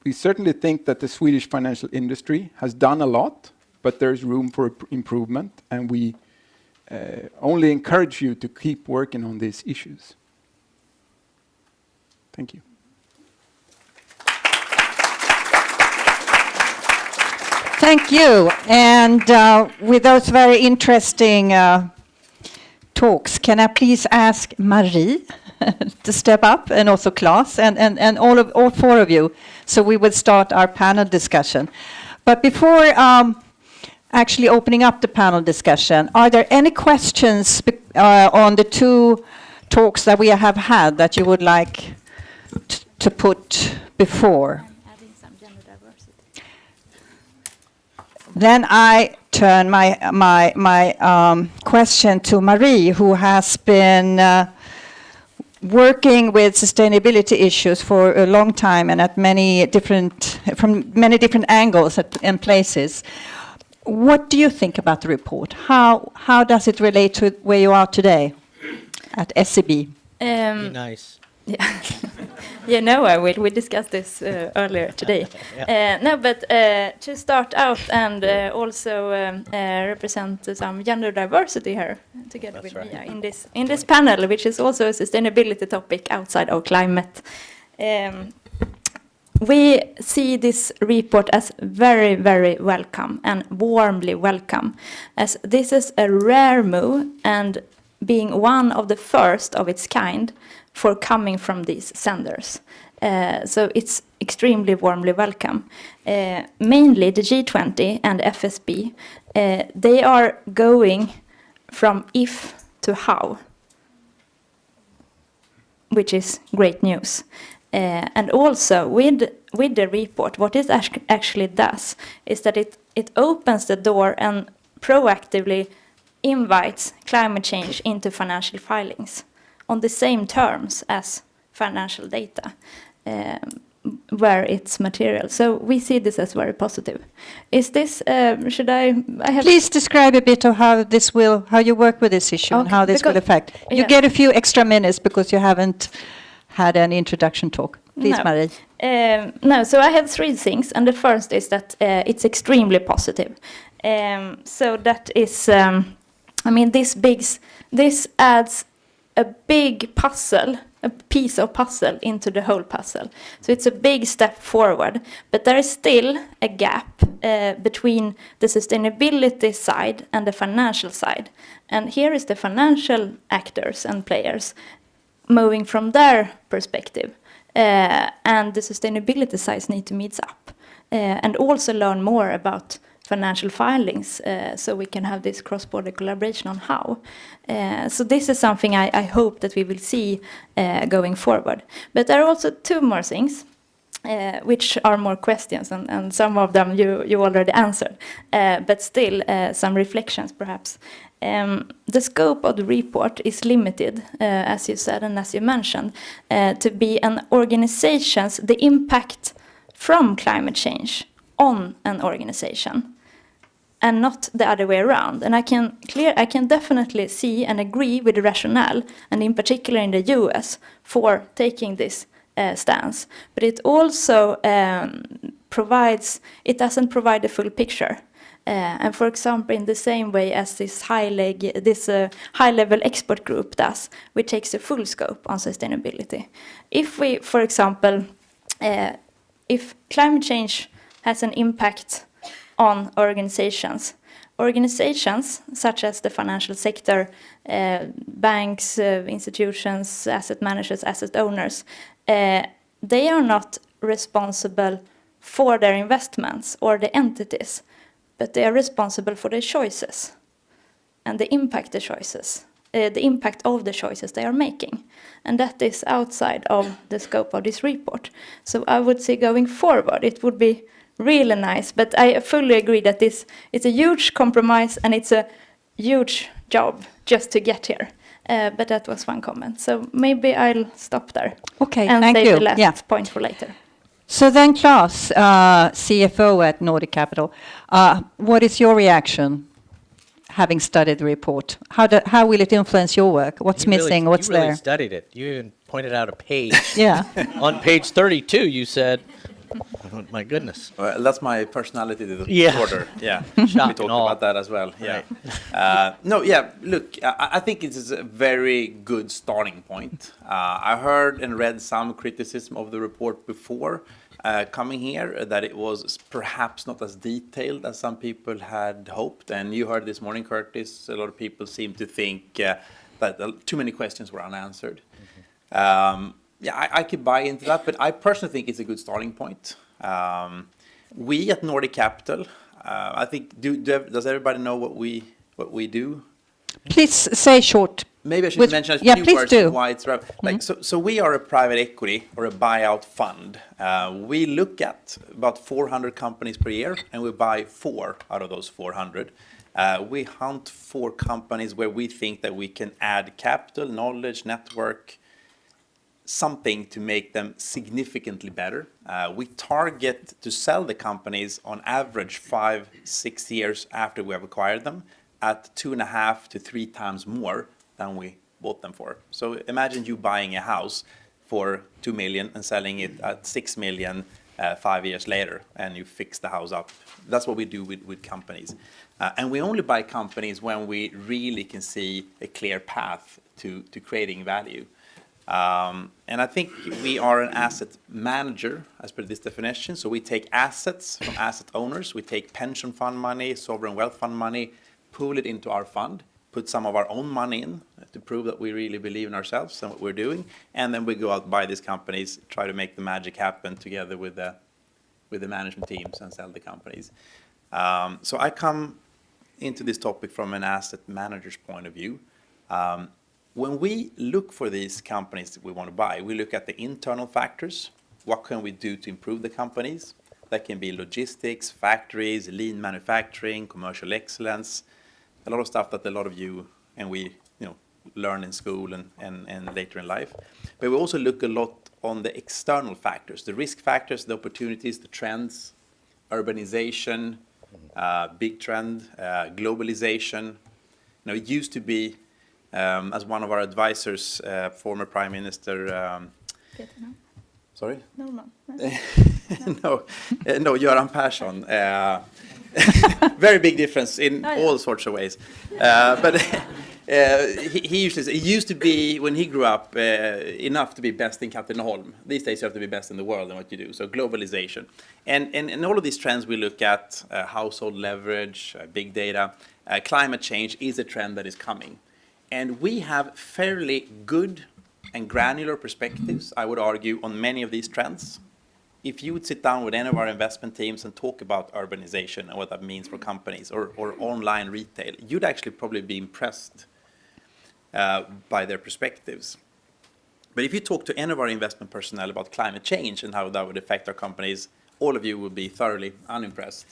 We certainly think that the Swedish financial industry has done a lot, but there's room for improvement, and we only encourage you to keep working on these issues. Thank you. Thank you. And with those very interesting talks, can I please ask Marie to step up, and also Klas, and all four of you. So we will start our panel discussion. But before actually opening up the panel discussion, are there any questions on the two talks that we have had that you would like to put before? Adding some gender diversity. Then I turn my question to Marie, who has been working with sustainability issues for a long time and from many different angles and places. What do you think about the report? How does it relate to where you are today at SEB? Be nice. Yeah, yeah. No, I will. We discussed this earlier today. But to start out and also represent some gender diversity here together That's with right. Mia in this panel, which is also a sustainability topic outside of climate. We see this report as very, very welcome and warmly welcome, as this is a rare move and being one of the first of its kind for coming from these senders. So it's extremely warmly welcome. Mainly the G20 and FSB, they are going from if to how, which is great news. And also with the report, what it actually does is that it opens the door and proactively invites climate change into financial filings on the same terms as financial data, where it's material. So we see this as very positive. Is this, should I have... Please describe a bit of how you work with this issue and Okay, how this will affect. You yeah. get a few extra minutes because you haven't had an introduction talk. Please, No. Marie. No, so I have three things, and the first is that it's extremely positive. So that is, this adds a big puzzle, a piece of puzzle into the whole puzzle. So it's a big step forward, but there is still a gap between the sustainability side and the financial side. And here is the financial actors and players moving from their perspective. And the sustainability sides need to meet up and also learn more about financial filings so we can have this cross-border collaboration on how. So this is something I hope that we will see going forward. But there are also two more things which are more questions, and some of them you already answered, but still some reflections perhaps. The scope of the report is limited, as you said and as you mentioned, to be an organization's, the impact from climate change on an organization, and not the other way around. And I can definitely see and agree with the rationale, and in particular in the US, for taking this stance. But it also doesn't provide the full picture. And for example, in the same way as this high-level expert group does, which takes a full scope on sustainability. If we, for example, if climate change has an impact on organizations such as the financial sector, banks, institutions, asset managers, asset owners, they are not responsible for their investments or the entities, but they are responsible for their choices and the impact of the choices they are making. And that is outside of the scope of this report. So I would say going forward, it would be really nice, but I fully agree that this is a huge compromise and it's a huge job just to get here. But that was one comment. So maybe I'll stop there. Okay, and thank save you. the last Yeah. point for later. So then, Klas, CFO at Nordic Capital, what is your reaction, having studied the report? How will it influence your work? What's missing? What's you really there? studied it. You even pointed out a page. Yeah. On page 32, you said, oh, my goodness. Well, that's my personality Yeah. disorder. Yeah, Shock we talked and awe. about that as well. Yeah. Look, I think it is a very good starting point. I heard and read some criticism of the report before coming here, that it was perhaps not as detailed as some people had hoped. And you heard this morning, Curtis, a lot of people seem to think that too many questions were unanswered. Yeah, I could buy into that, but I personally think it's a good starting point. We at Nordic Capital, I think, does everybody know what we do? Please say short. Maybe I should With- mention a yeah, few please words do. why it's like so we are a private equity or a buyout fund. We look at about 400 companies per year, and we buy 4 out of those 400. We hunt for companies where we think that we can add capital, knowledge, network, something to make them significantly better. We target to sell the companies on average 5-6 years after we have acquired them at 2.5 to 3 times more than we bought them for. So imagine you buying a house for 2 million and selling it at 6 million 5 years later, and you fix the house up. That's what we do with companies. And we only buy companies when we really can see a clear path to creating value. And I think we are an asset manager as per this definition. So we take assets from asset owners, we take pension fund money, sovereign wealth fund money, pool it into our fund, put some of our own money in to prove that we really believe in ourselves and what we're doing, and then we go out, buy these companies, try to make the magic happen together with the management teams and sell the companies. So I come into this topic from an asset manager's point of view. When we look for these companies that we want to buy, we look at the internal factors. What can we do to improve the companies? That can be logistics, factories, lean manufacturing, commercial excellence, a lot of stuff that a lot of you and we learn in school and later in life. But we also look a lot on the external factors, the risk factors, the opportunities, the trends, urbanization, big trend, globalization. It used to be, as one of our advisors, former Prime Minister, sorry? No. No, Göran Persson. Very big difference in all sorts of ways. But he usually said, it used to be, when he grew up, enough to be best in Katrineholm. These days you have to be best in the world in what you do. So globalization. And all of these trends we look at, household leverage, big data, climate change is a trend that is coming. And we have fairly good and granular perspectives, I would argue, on many of these trends. If you would sit down with any of our investment teams and talk about urbanization and what that means for companies or online retail, you'd actually probably be impressed by their perspectives. But if you talk to any of our investment personnel about climate change and how that would affect our companies, all of you will be thoroughly unimpressed.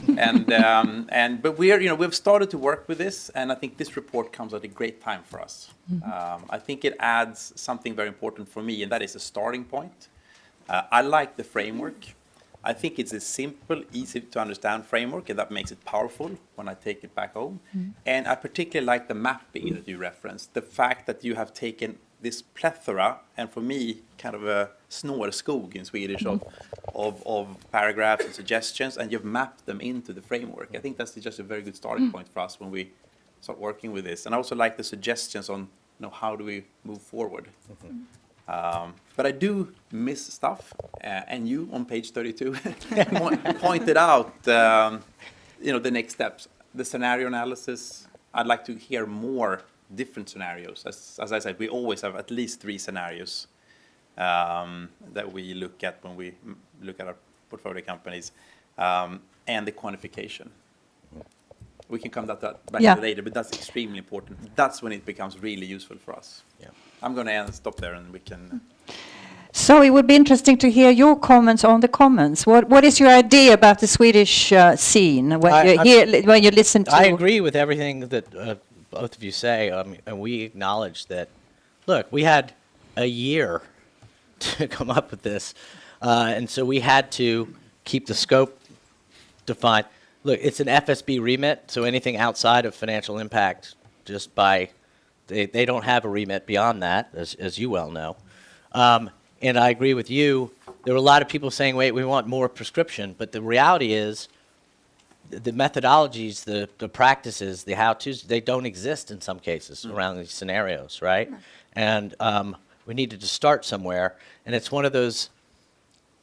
But we've started to work with this, and I think this report comes at a great time for us. I think it adds something very important for me, and that is a starting point. I like the framework. I think it's a simple, easy to understand framework, and that makes it powerful when I take it back home. And I particularly like the mapping that you referenced, the fact that you have taken this plethora, and for me, kind of a snårskog in Swedish of paragraphs and suggestions, and you've mapped them into the framework. I think that's just a very good starting point for us when we start working with this. And I also like the suggestions on how do we move forward. But I do miss stuff, and you on page 32 pointed out the next steps, the scenario analysis. I'd like to hear more different scenarios. As I said, we always have at least 3 scenarios that we look at when we look at our portfolio companies, and the quantification. We can come to that back later, but that's extremely important. That's when it becomes really useful for us. Yeah. I'm going to stop there, and we can. So it would be interesting to hear your comments on the comments. What is your idea about the Swedish scene when you listen to? I agree with everything that both of you say, and we acknowledge that. Look, we had a year to come up with this, and so we had to keep the scope defined. Look, it's an FSB remit, so anything outside of financial impact, just by they don't have a remit beyond that, as you well know. And I agree with you. There were a lot of people saying, wait, we want more prescription. But the reality is the methodologies, the practices, the how-tos, they don't exist in some cases around these scenarios, right? And we needed to start somewhere. And it's one of those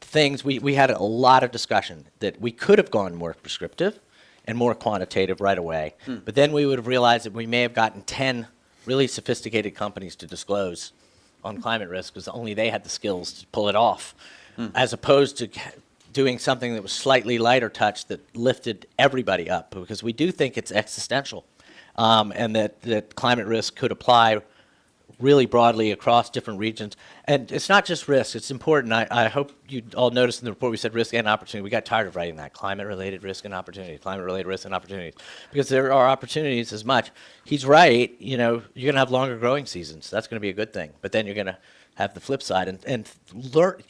things, we had a lot of discussion that we could have gone more prescriptive and more quantitative right away. But then we would have realized that we may have gotten 10 really sophisticated companies to disclose on climate risk because only they had the skills to pull it off, as opposed to doing something that was slightly lighter touch that lifted everybody up, because we do think it's existential, and that climate risk could apply really broadly across different regions. And it's not just risk, it's important. I hope you all noticed in the report we said risk and opportunity. We got tired of writing that, climate-related risk and opportunity, climate-related risk and opportunities, because there are opportunities as much. He's right, you're going to have longer growing seasons. That's going to be a good thing. But then you're going to have the flip side, and learn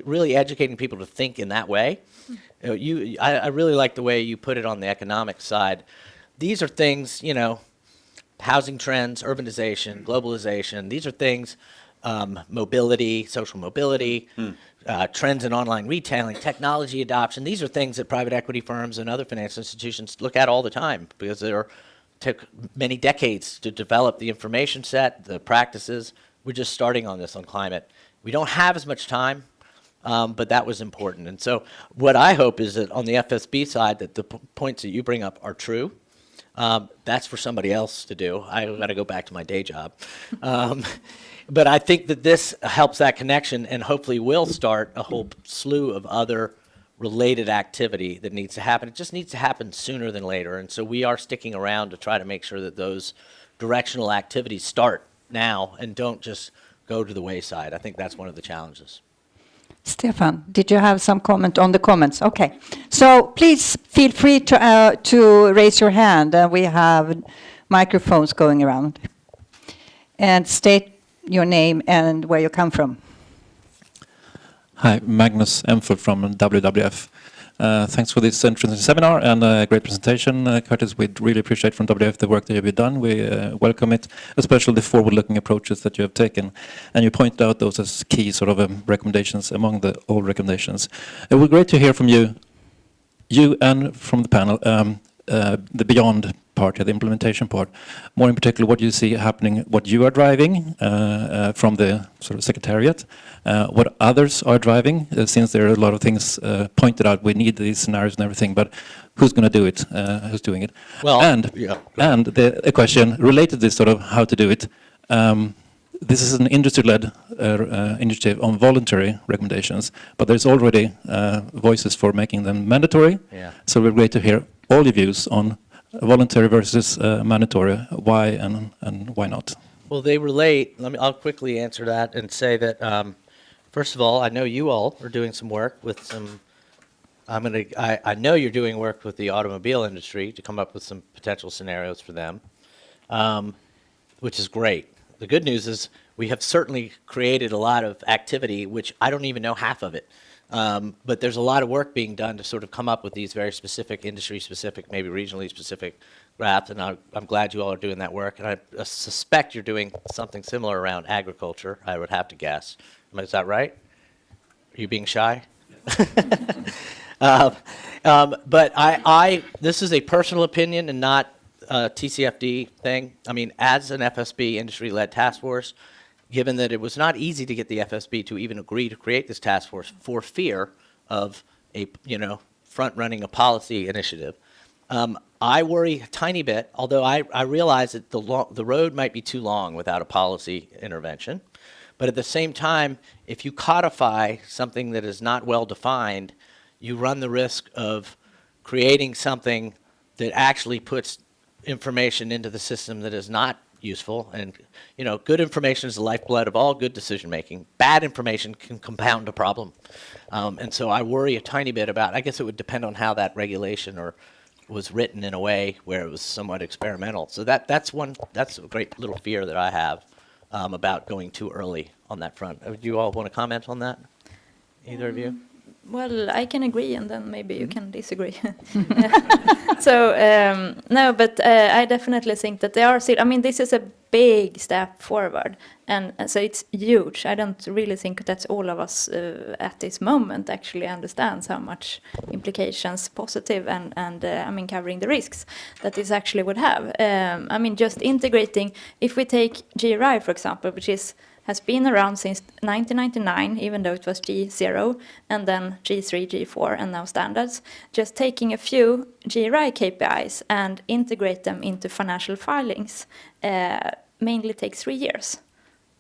really educating people to think in that way. I really like the way you put it on the economic side. These are things, housing trends, urbanization, globalization. These are things, mobility, social mobility, trends in online retailing, technology adoption. These are things that private equity firms and other financial institutions look at all the time because took many decades to develop the information set, the practices. We're just starting on this on climate. We don't have as much time, but that was important. And so what I hope is that on the FSB side, that the points that you bring up are true. That's for somebody else to do. I got to go back to my day job. But I think that this helps that connection and hopefully will start a whole slew of other related activity that needs to happen. It just needs to happen sooner than later. And so we are sticking around to try to make sure that those directional activities start now and don't just go to the wayside. I think that's one of the challenges. Stefan, did you have some comment on the comments? Okay. So please feel free to raise your hand. We have microphones going around. And state your name and where you come from. Hi, Magnus Emford from WWF. Thanks for this interesting seminar and a great presentation, Curtis. We really appreciate from WWF the work that you've done. We welcome it, especially the forward-looking approaches that you have taken. And you point out those as key sort of recommendations among the all recommendations. It would be great to hear from you and from the panel, the beyond part, the implementation part. More in particular, what you see happening, what you are driving from the sort of secretariat, what others are driving, since there are a lot of things pointed out, we need these scenarios and everything, but who's going to do it? Who's doing it? Well, and a question related to this sort of how to do it. This is an industry-led initiative on voluntary recommendations, but there's already voices for making them mandatory. Yeah. So we're great to hear all your views on voluntary versus mandatory, why and why not? Well, they relate. I'll quickly answer that and say that, first of all, I know you all are doing some work with some, I know you're doing work with the automobile industry to come up with some potential scenarios for them, which is great. The good news is we have certainly created a lot of activity, which I don't even know half of it. But there's a lot of work being done to sort of come up with these very specific, industry-specific, maybe regionally specific graphs, and I'm glad you all are doing that work. And I suspect you're doing something similar around agriculture, I would have to guess. Is that right? Are you being shy? But this is a personal opinion and not a TCFD thing. I mean, as an FSB industry-led task force, given that it was not easy to get the FSB to even agree to create this task force for fear of front-running a policy initiative. I worry a tiny bit, although I realize that the road might be too long without a policy intervention. But at the same time, if you codify something that is not well defined, you run the risk of creating something that actually puts information into the system that is not useful. And good information is the lifeblood of all good decision making. Bad information can compound a problem, and so I worry a tiny bit about. I guess it would depend on how that regulation was written in a way where it was somewhat experimental. So that's a great little fear that I have about going too early on that front. Do you all want to comment on that? Either of you? Well, I can agree, and then maybe you can disagree. So, no, but I definitely think that they are still, this is a big step forward, and so it's huge. I don't really think that all of us at this moment actually understands how much implications, positive and covering the risks that this actually would have. Just integrating, if we take GRI, for example, which has been around since 1999, even though it was G0, and then G3, G4, and now standards. Just taking a few GRI KPIs and integrate them into financial filings mainly takes 3 years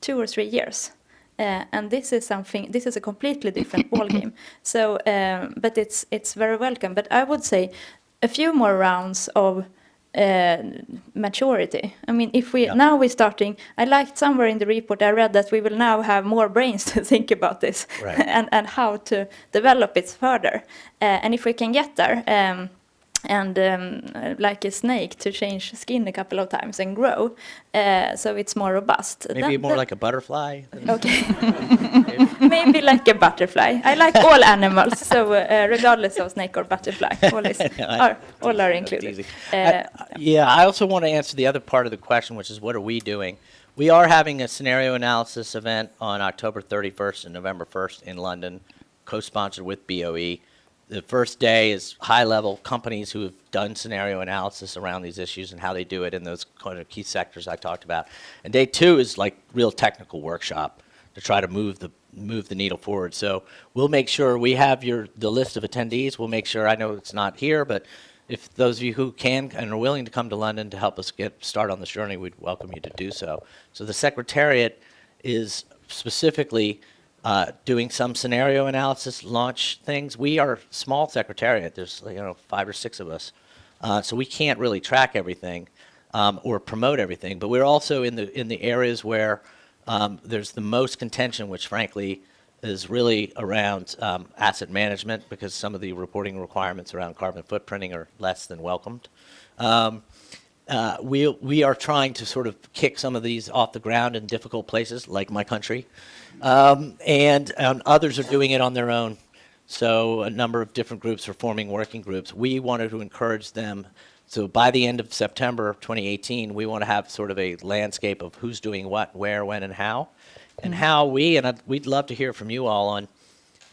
2 or 3 years. And this is a completely different ballgame. So, but it's very welcome. But I would say a few more rounds of maturity. I mean, if we now we're starting, I liked somewhere in the report I read that we will now have more brains to think about this and how to develop it further. And if we can get there, and like a snake to change skin a couple of times and grow, so it's more robust. Maybe more like a butterfly. Okay. Maybe like a butterfly. I like all animals, so regardless of snake or butterfly, all are included. I also want to answer the other part of the question, which is what are we doing? We are having a scenario analysis event on October 31st and November 1st in London, co-sponsored with BOE. The first day is high-level companies who have done scenario analysis around these issues and how they do it in those kind of key sectors I talked about. And day 2 is like real technical workshop to try to move the needle forward. So we'll make sure we have the list of attendees. We'll make sure, I know it's not here, but if those of you who can and are willing to come to London to help us get started on this journey, we'd welcome you to do so. So the Secretariat is specifically doing some scenario analysis, launch things. We are a small secretariat. There's 5 or 6 of us, so we can't really track everything or promote everything. But we're also in the areas where there's the most contention, which frankly is really around asset management, because some of the reporting requirements around carbon footprinting are less than welcomed. We are trying to sort of kick some of these off the ground in difficult places, like my country, and others are doing it on their own. So a number of different groups are forming working groups. We wanted to encourage them. So by the end of September of 2018, we want to have sort of a landscape of who's doing what, where, when, and how. And how we'd love to hear from you all on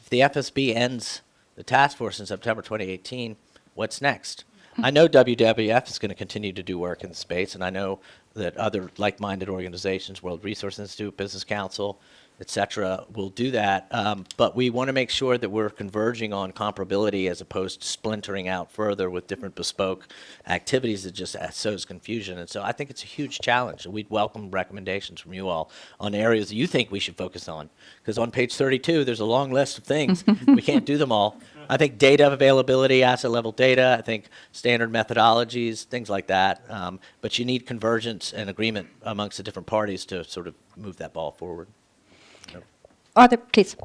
if the FSB ends the task force in September 2018, what's next? I know WWF is going to continue to do work in the space, and I know that other like-minded organizations, World Resource Institute, Business Council, et cetera, will do that. But we want to make sure that we're converging on comparability as opposed to splintering out further with different bespoke activities that just sows confusion. And so I think it's a huge challenge. We'd welcome recommendations from you all on areas that you think we should focus on. Because on page 32, there's a long list of things. We can't do them all. I think data availability, asset level data, I think standard methodologies, things like that. But you need convergence and agreement amongst the different parties to sort of move that ball forward. Please,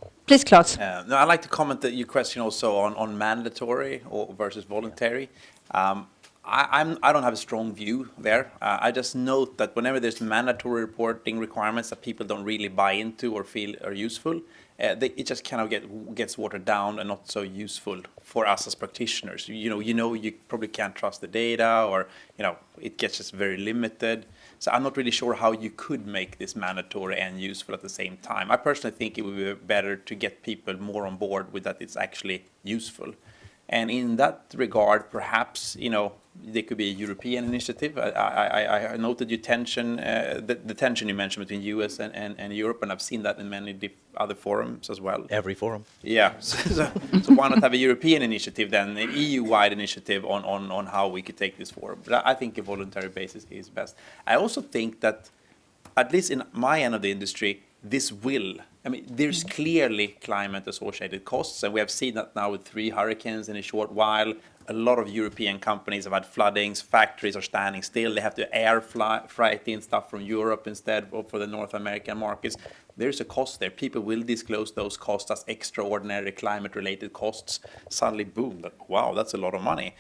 Klas. No, I'd like to comment that your question also on mandatory or versus voluntary. I don't have a strong view there. I just note that whenever there's mandatory reporting requirements that people don't really buy into or feel are useful, it just kind of gets watered down and not so useful for us as practitioners. You probably can't trust the data, or it gets just very limited. So I'm not really sure how you could make this mandatory and useful at the same time. I personally think it would be better to get people more on board with that it's actually useful. And in that regard, perhaps, there could be a European initiative. I noted your tension, the tension you mentioned between US and Europe, and I've seen that in many other forums as well. Every forum. Yeah. So why not have a European initiative then, an EU-wide initiative on how we could take this forward? But I think a voluntary basis is best. I also think that, at least in my end of the industry, there's clearly climate-associated costs, and we have seen that now with 3 hurricanes in a short while. A lot of European companies have had floodings, factories are standing still, they have to freight in stuff from Europe instead for the North American markets. There's a cost there. People will disclose those costs as extraordinary climate-related costs. Suddenly, boom, wow, that's a lot of money.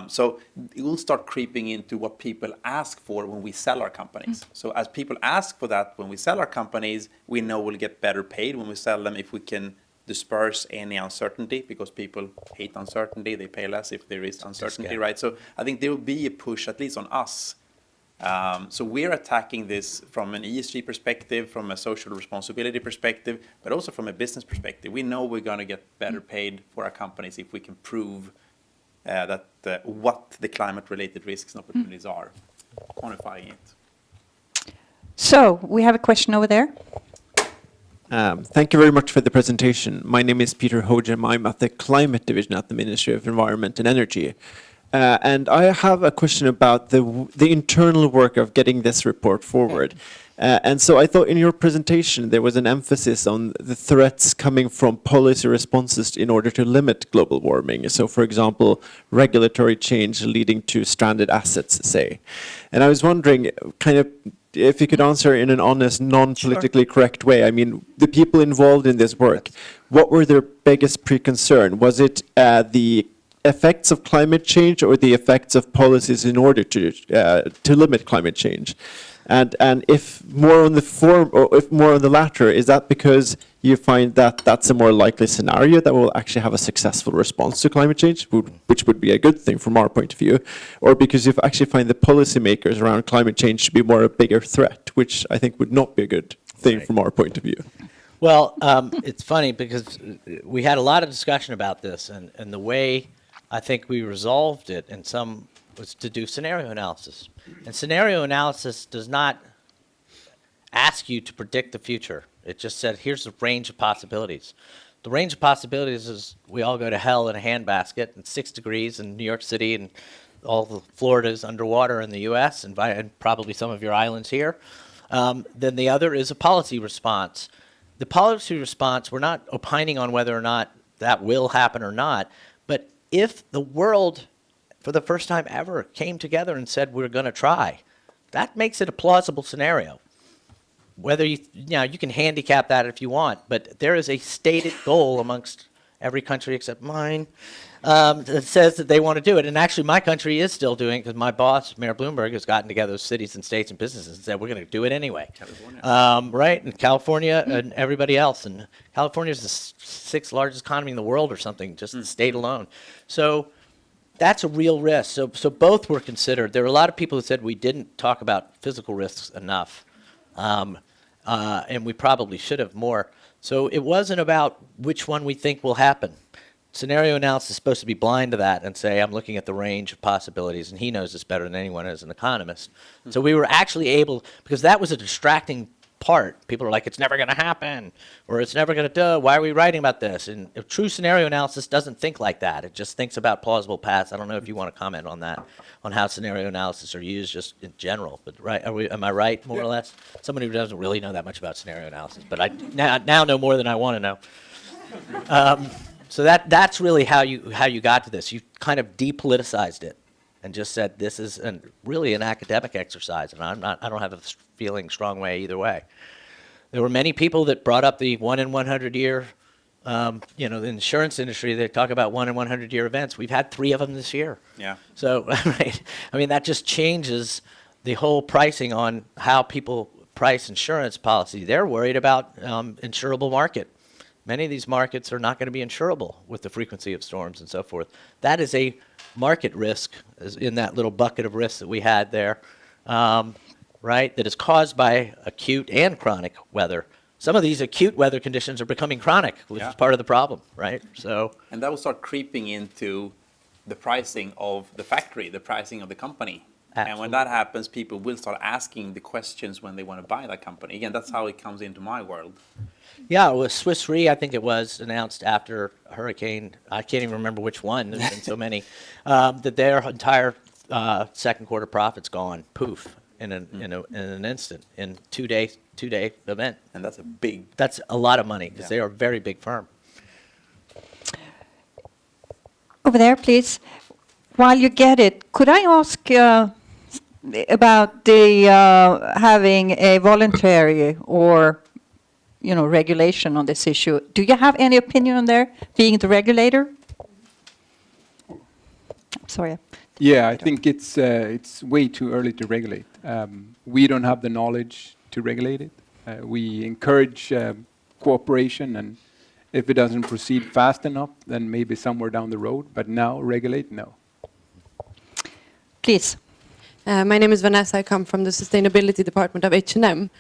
So it will start creeping into what people ask for when we sell our companies. So as people ask for that when we sell our companies, we know we'll get better paid when we sell them if we can disperse any uncertainty, because people hate uncertainty. They pay less if there is uncertainty, right? So I think there will be a push, at least on us. So we're attacking this from an ESG perspective, from a social responsibility perspective, but also from a business perspective. We know we're going to get better paid for our companies if we can prove what the climate-related risks and opportunities are, quantifying it. So we have a question over there. Thank you very much for the presentation. My name is Peter Hojam. I'm at the Climate Division at the Ministry of Environment and Energy. And I have a question about the internal work of getting this report forward. And so I thought in your presentation there was an emphasis on the threats coming from policy responses in order to limit global warming. So, for example, regulatory change leading to stranded assets, say. And I was wondering, kind of, if you could answer in an honest, non-politically correct way. I mean, the people involved in this work, what were their biggest pre-concern? Was it the effects of climate change or the effects of policies in order to limit climate change? And if more on the form, or if more on the latter, is that because you find that that's a more likely scenario that will actually have a successful response to climate change, which would be a good thing from our point of view, or because you actually find the policymakers around climate change to be more a bigger threat, which I think would not be a good thing from our point of view? Well, it's funny because we had a lot of discussion about this, and the way I think we resolved it, and some was to do scenario analysis. And scenario analysis does not ask you to predict the future. It just said, here's the range of possibilities. The range of possibilities is we all go to hell in a handbasket, and 6 degrees in New York City, and all the Florida's underwater in the U.S., and probably some of your islands here. Then the other is a policy response. The policy response, we're not opining on whether or not that will happen or not, but if the world, for the first time ever, came together and said we're going to try, that makes it a plausible scenario. Whether you can handicap that if you want, but there is a stated goal amongst every country except mine that says that they want to do it. And actually my country is still doing it because my boss, Mayor Bloomberg, has gotten together cities and states and businesses and said we're going to do it anyway. Right? And California and everybody else. And California is the 6th largest economy in the world or something, just the state alone. So that's a real risk. So both were considered. There were a lot of people who said we didn't talk about physical risks enough. And we probably should have more. So it wasn't about which one we think will happen. Scenario analysis is supposed to be blind to that and say, I'm looking at the range of possibilities, and he knows this better than anyone as an economist. So we were actually able, because that was a distracting part. People are like, it's never going to happen, or it's never going to do. Why are we writing about this? And a true scenario analysis doesn't think like that. It just thinks about plausible paths. I don't know if you want to comment on that, on how scenario analysis are used just in general. But right, am I right, more or less? Somebody who doesn't really know that much about scenario analysis, but I now know more than I want to know. So that's really how you got to this. You kind of depoliticized it and just said this is really an academic exercise, and I don't have a strong way either way. There were many people that brought up the 1 in 100 year, the insurance industry. They talk about 1 in 100 year events. We've had 3 of them this year. Yeah. So right, I mean that just changes the whole pricing on how people price insurance policy. They're worried about insurable market. Many of these markets are not going to be insurable with the frequency of storms and so forth. That is a market risk in that little bucket of risks that we had there, right, that is caused by acute and chronic weather. Some of these acute weather conditions are becoming chronic, which is part of the problem, right? So, and that will start creeping into the pricing of the factory, the pricing of the company. Absolutely. And when that happens, people will start asking the questions when they want to buy that company. Again, that's how it comes into my world. Yeah, it was Swiss Re, I think it was, announced after hurricane, I can't even remember which one, there's been so many, that their entire second quarter profits gone, poof, in an instant, in 2-day event. And that's that's a lot of money, because they are a very big firm. Over there, please. While you get it, could I ask about the having a voluntary or regulation on this issue? Do you have any opinion on there, being the regulator? Sorry. Yeah, I think it's way too early to regulate. We don't have the knowledge to regulate it. We encourage cooperation, and if it doesn't proceed fast enough, then maybe somewhere down the road. But now, regulate, no. Please. My name is Vanessa. I come from the sustainability department of H&M.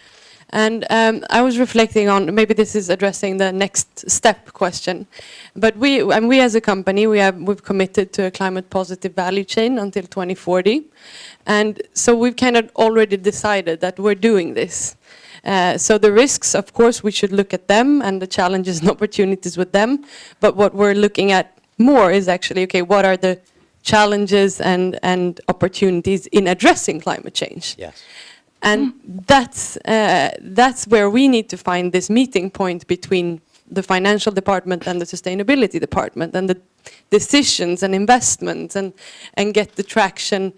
And I was reflecting on, maybe this is addressing the next step question, but we as a company, we've committed to a climate positive value chain until 2040. And so we've kind of already decided that we're doing this. So the risks, of course, we should look at them and the challenges and opportunities with them. But what we're looking at more is actually, okay, what are the challenges and opportunities in addressing climate change? Yes. And that's where we need to find this meeting point between the financial department and the sustainability department, and the decisions and investments, and get the traction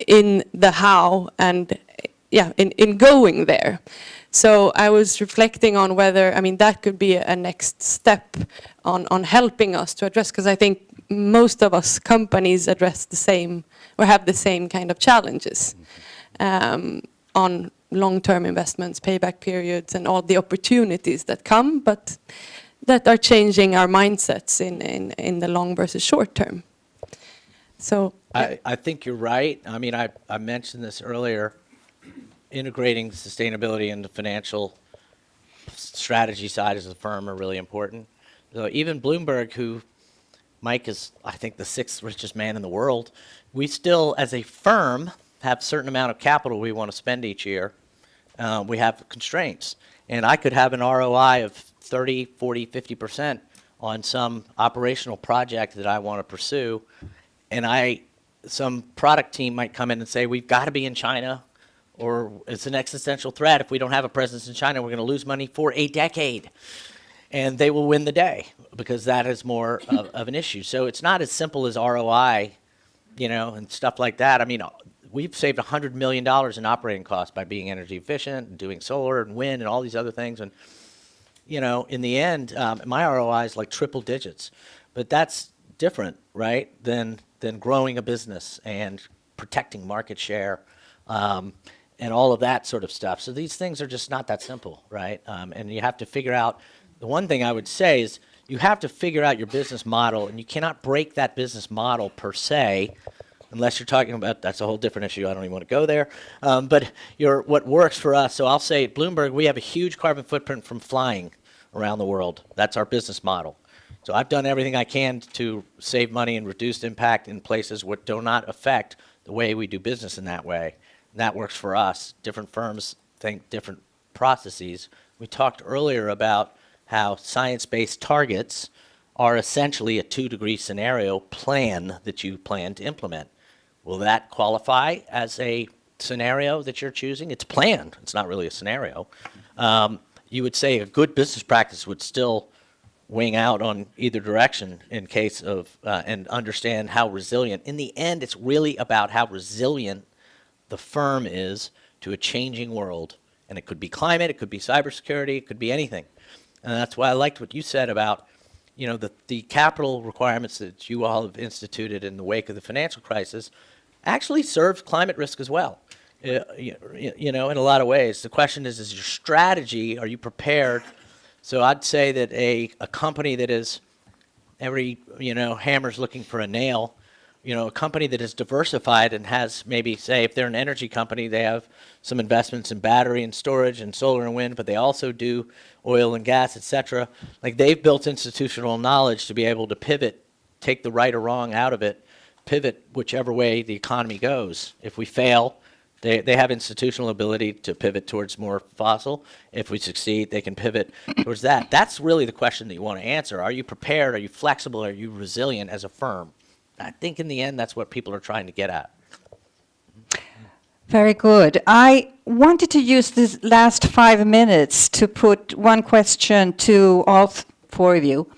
in the how, and in going there. So I was reflecting on whether, I mean, that could be a next step on helping us to address, because I think most of us companies address the same, or have the same kind of challenges on long-term investments, payback periods, and all the opportunities that come, but that are changing our mindsets in the long versus short term. So I think you're right. I mean, I mentioned this earlier. Integrating sustainability into financial strategy side as a firm are really important. So even Bloomberg, who Mike is, I think, the 6th richest man in the world, we still, as a firm, have a certain amount of capital we want to spend each year. We have constraints. And I could have an ROI of 30, 40, 50% on some operational project that I want to pursue. And some product team might come in and say, we've got to be in China, or it's an existential threat. If we don't have a presence in China, we're going to lose money for a decade. And they will win the day, because that is more of an issue. So it's not as simple as ROI, and stuff like that. I mean, we've saved $100 million in operating costs by being energy efficient and doing solar and wind and all these other things. And, in the end, my ROI is like triple digits. But that's different, right, than growing a business and protecting market share. And all of that sort of stuff. So these things are just not that simple, right? And you have to figure out, the one thing I would say is you have to figure out your business model, and you cannot break that business model per se, unless you're talking about, that's a whole different issue, I don't even want to go there. But what works for us, so I'll say at Bloomberg, we have a huge carbon footprint from flying around the world. That's our business model. So I've done everything I can to save money and reduce impact in places which do not affect the way we do business in that way. That works for us. Different firms think different processes. We talked earlier about how science-based targets are essentially a 2-degree scenario plan that you plan to implement. Will that qualify as a scenario that you're choosing? It's planned. It's not really a scenario. You would say a good business practice would still wing out on either direction in case of, and understand how resilient. In the end, it's really about how resilient the firm is to a changing world. And it could be climate, it could be cybersecurity, it could be anything. And that's why I liked what you said about, the capital requirements that you all have instituted in the wake of the financial crisis actually served climate risk as well. In a lot of ways. The question is your strategy, are you prepared? So I'd say that a company that is every, hammer's looking for a nail, a company that is diversified and has maybe, say, if they're an energy company, they have some investments in battery and storage and solar and wind, but they also do oil and gas, et cetera. Like, they've built institutional knowledge to be able to pivot, take the right or wrong out of it, pivot whichever way the economy goes. If we fail, they have institutional ability to pivot towards more fossil. If we succeed, they can pivot towards that. That's really the question that you want to answer. Are you prepared? Are you flexible? Are you resilient as a firm? I think in the end, that's what people are trying to get at. Very good. I wanted to use this last 5 minutes to put one question to all four of you.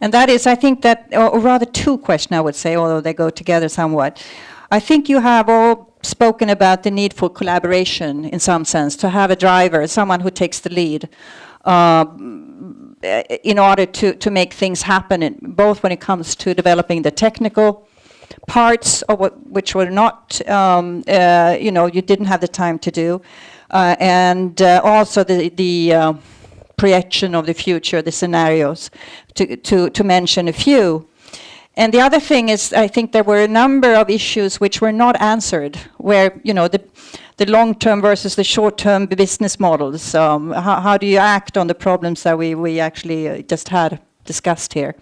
And that is, I think that, or rather two questions, I would say, although they go together somewhat. I think you have all spoken about the need for collaboration in some sense, to have a driver, someone who takes the lead, in order to make things happen, both when it comes to developing the technical parts of which were not, you didn't have the time to do, and also the projection of the future, the scenarios, to mention a few. And the other thing is, I think there were a number of issues which were not answered, where, the long-term versus the short-term business models. How do you act on the problems that we actually just had discussed here?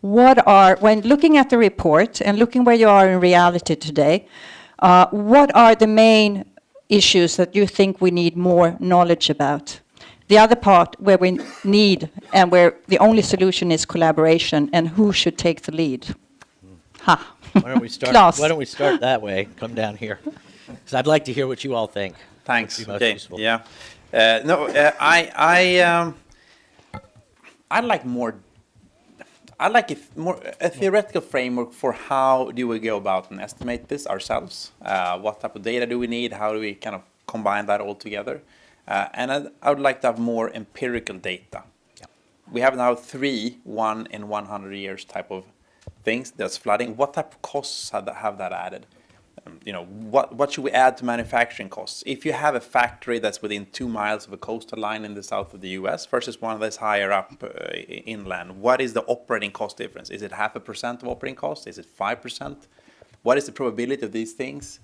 When looking at the report and looking where you are in reality today, what are the main issues that you think we need more knowledge about? The other part where we need and where the only solution is collaboration, and who should take the lead? Why don't we start? Klas. Why don't we start that way? Come down here, because I'd like to hear what you all think. Thanks. Would be most Okay. useful. Yeah. I'd like more. I'd like a theoretical framework for how do we go about and estimate this ourselves. What type of data do we need? How do we kind of combine that all together? And I would like to have more empirical data. Yeah. We have now 3 1 in 100 years type of things that's flooding. What type of costs have that added? What should we add to manufacturing costs? If you have a factory that's within 2 miles of a coastal line in the south of the US versus one that's higher up inland, what is the operating cost difference? Is it 0.5% of operating cost? Is it 5%? What is the probability of these things?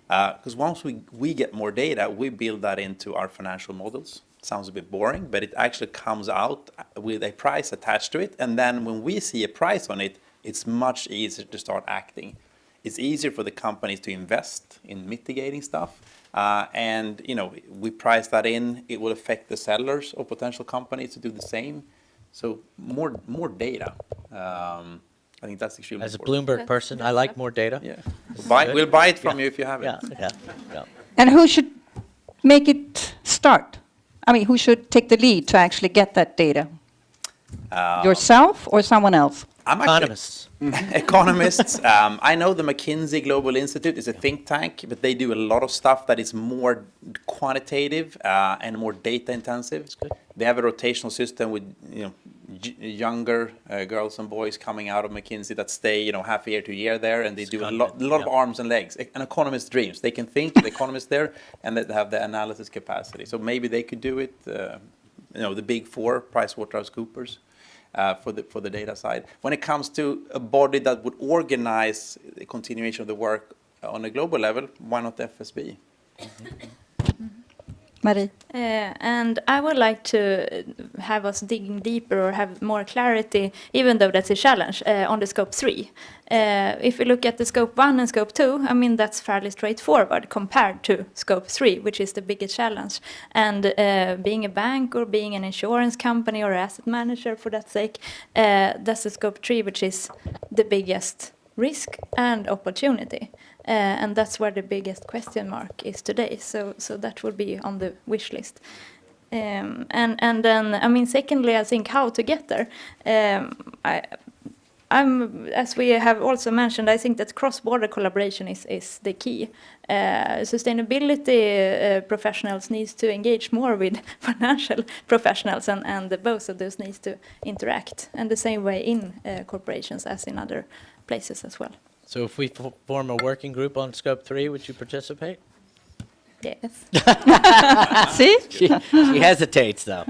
Because once we get more data, we build that into our financial models. Sounds a bit boring, but it actually comes out with a price attached to it. And then when we see a price on it, it's much easier to start acting. It's easier for the companies to invest in mitigating stuff. And we price that in. It will affect the sellers or potential companies to do the same. So more data. I think that's extremely As a important. Bloomberg person, I like more data. Yeah. Good. We'll buy it from you if you have it. Yeah. And who should make it start? I mean, who should take the lead to actually get that data? Yourself or someone else? I'm actually Economists. economists. I know the McKinsey Global Institute is a think tank, but they do a lot of stuff that is more quantitative and more data intensive. They have a rotational system with younger girls and boys coming out of McKinsey that stay half a year to a year there, and they do a lot of arms and legs. An economist's dreams. They can think, the economists there, and they have the analysis capacity. So maybe they could do it. The big four, PricewaterhouseCoopers. For the data side. When it comes to a body that would organize the continuation of the work on a global level, why not FSB? Marie? And I would like to have us digging deeper or have more clarity, even though that's a challenge, on the scope 3. If we look at the scope 1 and scope 2, I mean, that's fairly straightforward compared to scope 3, which is the biggest challenge. And being a bank or being an insurance company or asset manager, for that sake, that's the scope 3, which is the biggest risk and opportunity. And that's where the biggest question mark is today. So that would be on the wish list. And then, I mean, secondly, I think how to get there. As we have also mentioned, I think that cross-border collaboration is the key. Sustainability professionals needs to engage more with financial professionals, and both of those needs to interact. And the same way in corporations as in other places as well. So if we form a working group on scope 3, would you participate? Yes. See? She hesitates, though.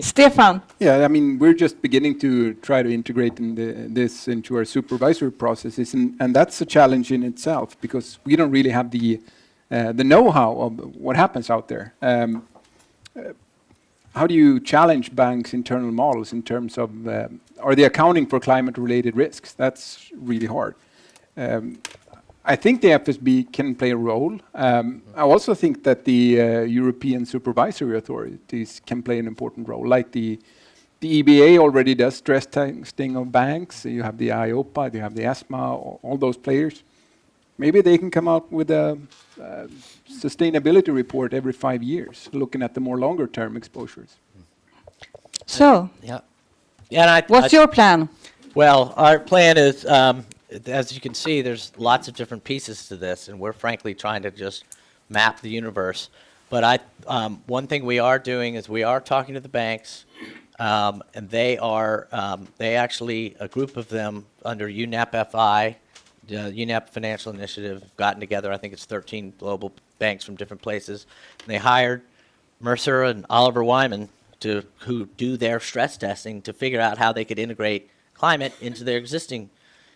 Stefan? Yeah, I mean, we're just beginning to try to integrate this into our supervisory processes, and that's a challenge in itself because we don't really have the know-how of what happens out there. How do you challenge banks' internal models in terms of are they accounting for climate-related risks? That's really hard. I think the FSB can play a role. I also think that the European supervisory authorities can play an important role, like the EBA already does stress testing of banks. You have the IOPA, you have the ESMA, all those players. Maybe they can come out with a sustainability report every 5 years, looking at the more longer-term exposures. So, Yeah. And what's your plan? Well, our plan is, as you can see, there's lots of different pieces to this, and we're frankly trying to just map the universe. But one thing we are doing is we are talking to the banks, and they actually, a group of them under UNEP-FI, the UNEP Financial Initiative, have gotten together. I think it's 13 global banks from different places. And they hired Mercer and Oliver Wyman who do their stress testing to figure out how they could integrate climate into their existing.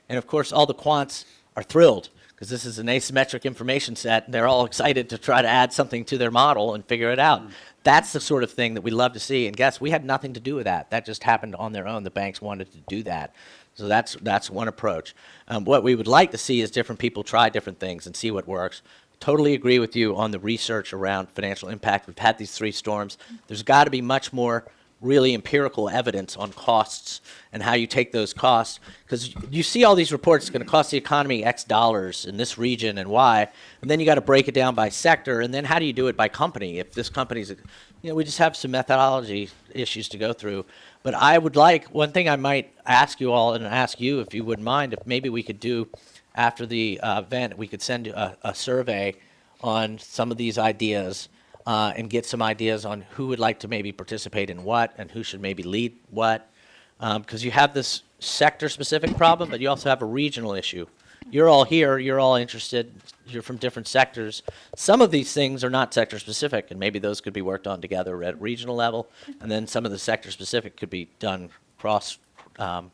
And of course, all the quants are thrilled because this is an asymmetric information set, and they're all excited to try to add something to their model and figure it out. That's the sort of thing that we love to see. And guess we had nothing to do with that. That just happened on their own. The banks wanted to do that. So that's one approach. What we would like to see is different people try different things and see what works. Totally agree with you on the research around financial impact. We've had these 3 storms. There's got to be much more really empirical evidence on costs and how you take those costs. Because you see all these reports, it's going to cost the economy X dollars in this region and Y, and then you got to break it down by sector, and then how do you do it by company? If this company's, we just have some methodology issues to go through. But I would like, one thing I might ask you all, and ask you if you wouldn't mind, if maybe we could do, after the event, we could send a survey on some of these ideas and get some ideas on who would like to maybe participate in what and who should maybe lead what. Because you have this sector-specific problem, but you also have a regional issue. You're all here, you're all interested, you're from different sectors. Some of these things are not sector-specific, and maybe those could be worked on together at regional level, and then some of the sector-specific could be done cross-regional,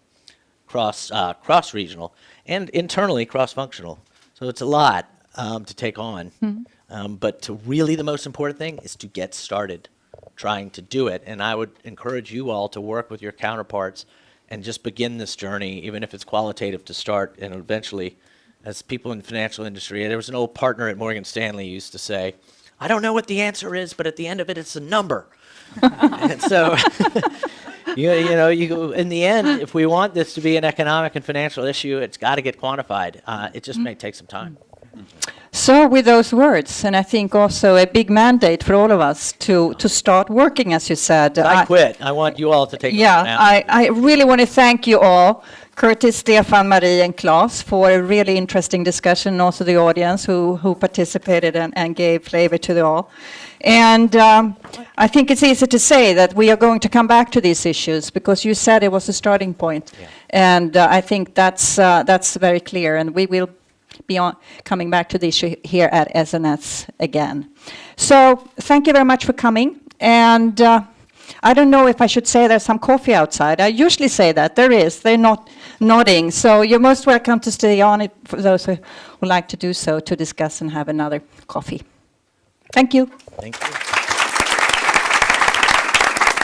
and internally cross-functional. So it's a lot to take on. But really the most important thing is to get started trying to do it. And I would encourage you all to work with your counterparts and just begin this journey, even if it's qualitative to start, and eventually, as people in the financial industry, there was an old partner at Morgan Stanley who used to say, I don't know what the answer is, but at the end of it, it's a number. And so, in the end, if we want this to be an economic and financial issue, it's got to get quantified. It just may take some time. So with those words, and I think also a big mandate for all of us to start working, as you said. I quit. I want you all to take Yeah, it now. I really want to thank you all, Curtis, Stefan, Marie, and Klas, for a really interesting discussion, and also the audience who participated and gave flavor to it all. And I think it's easy to say that we are going to come back to these issues because you said it was a starting point. Yeah. And I think that's very clear, and we will be coming back to the issue here at SNS again. So thank you very much for coming. And I don't know if I should say there's some coffee outside. I usually say that. There is. They're not nodding. So you're most welcome to stay on it for those who would like to do so, to discuss and have another coffee. Thank you. Thank you.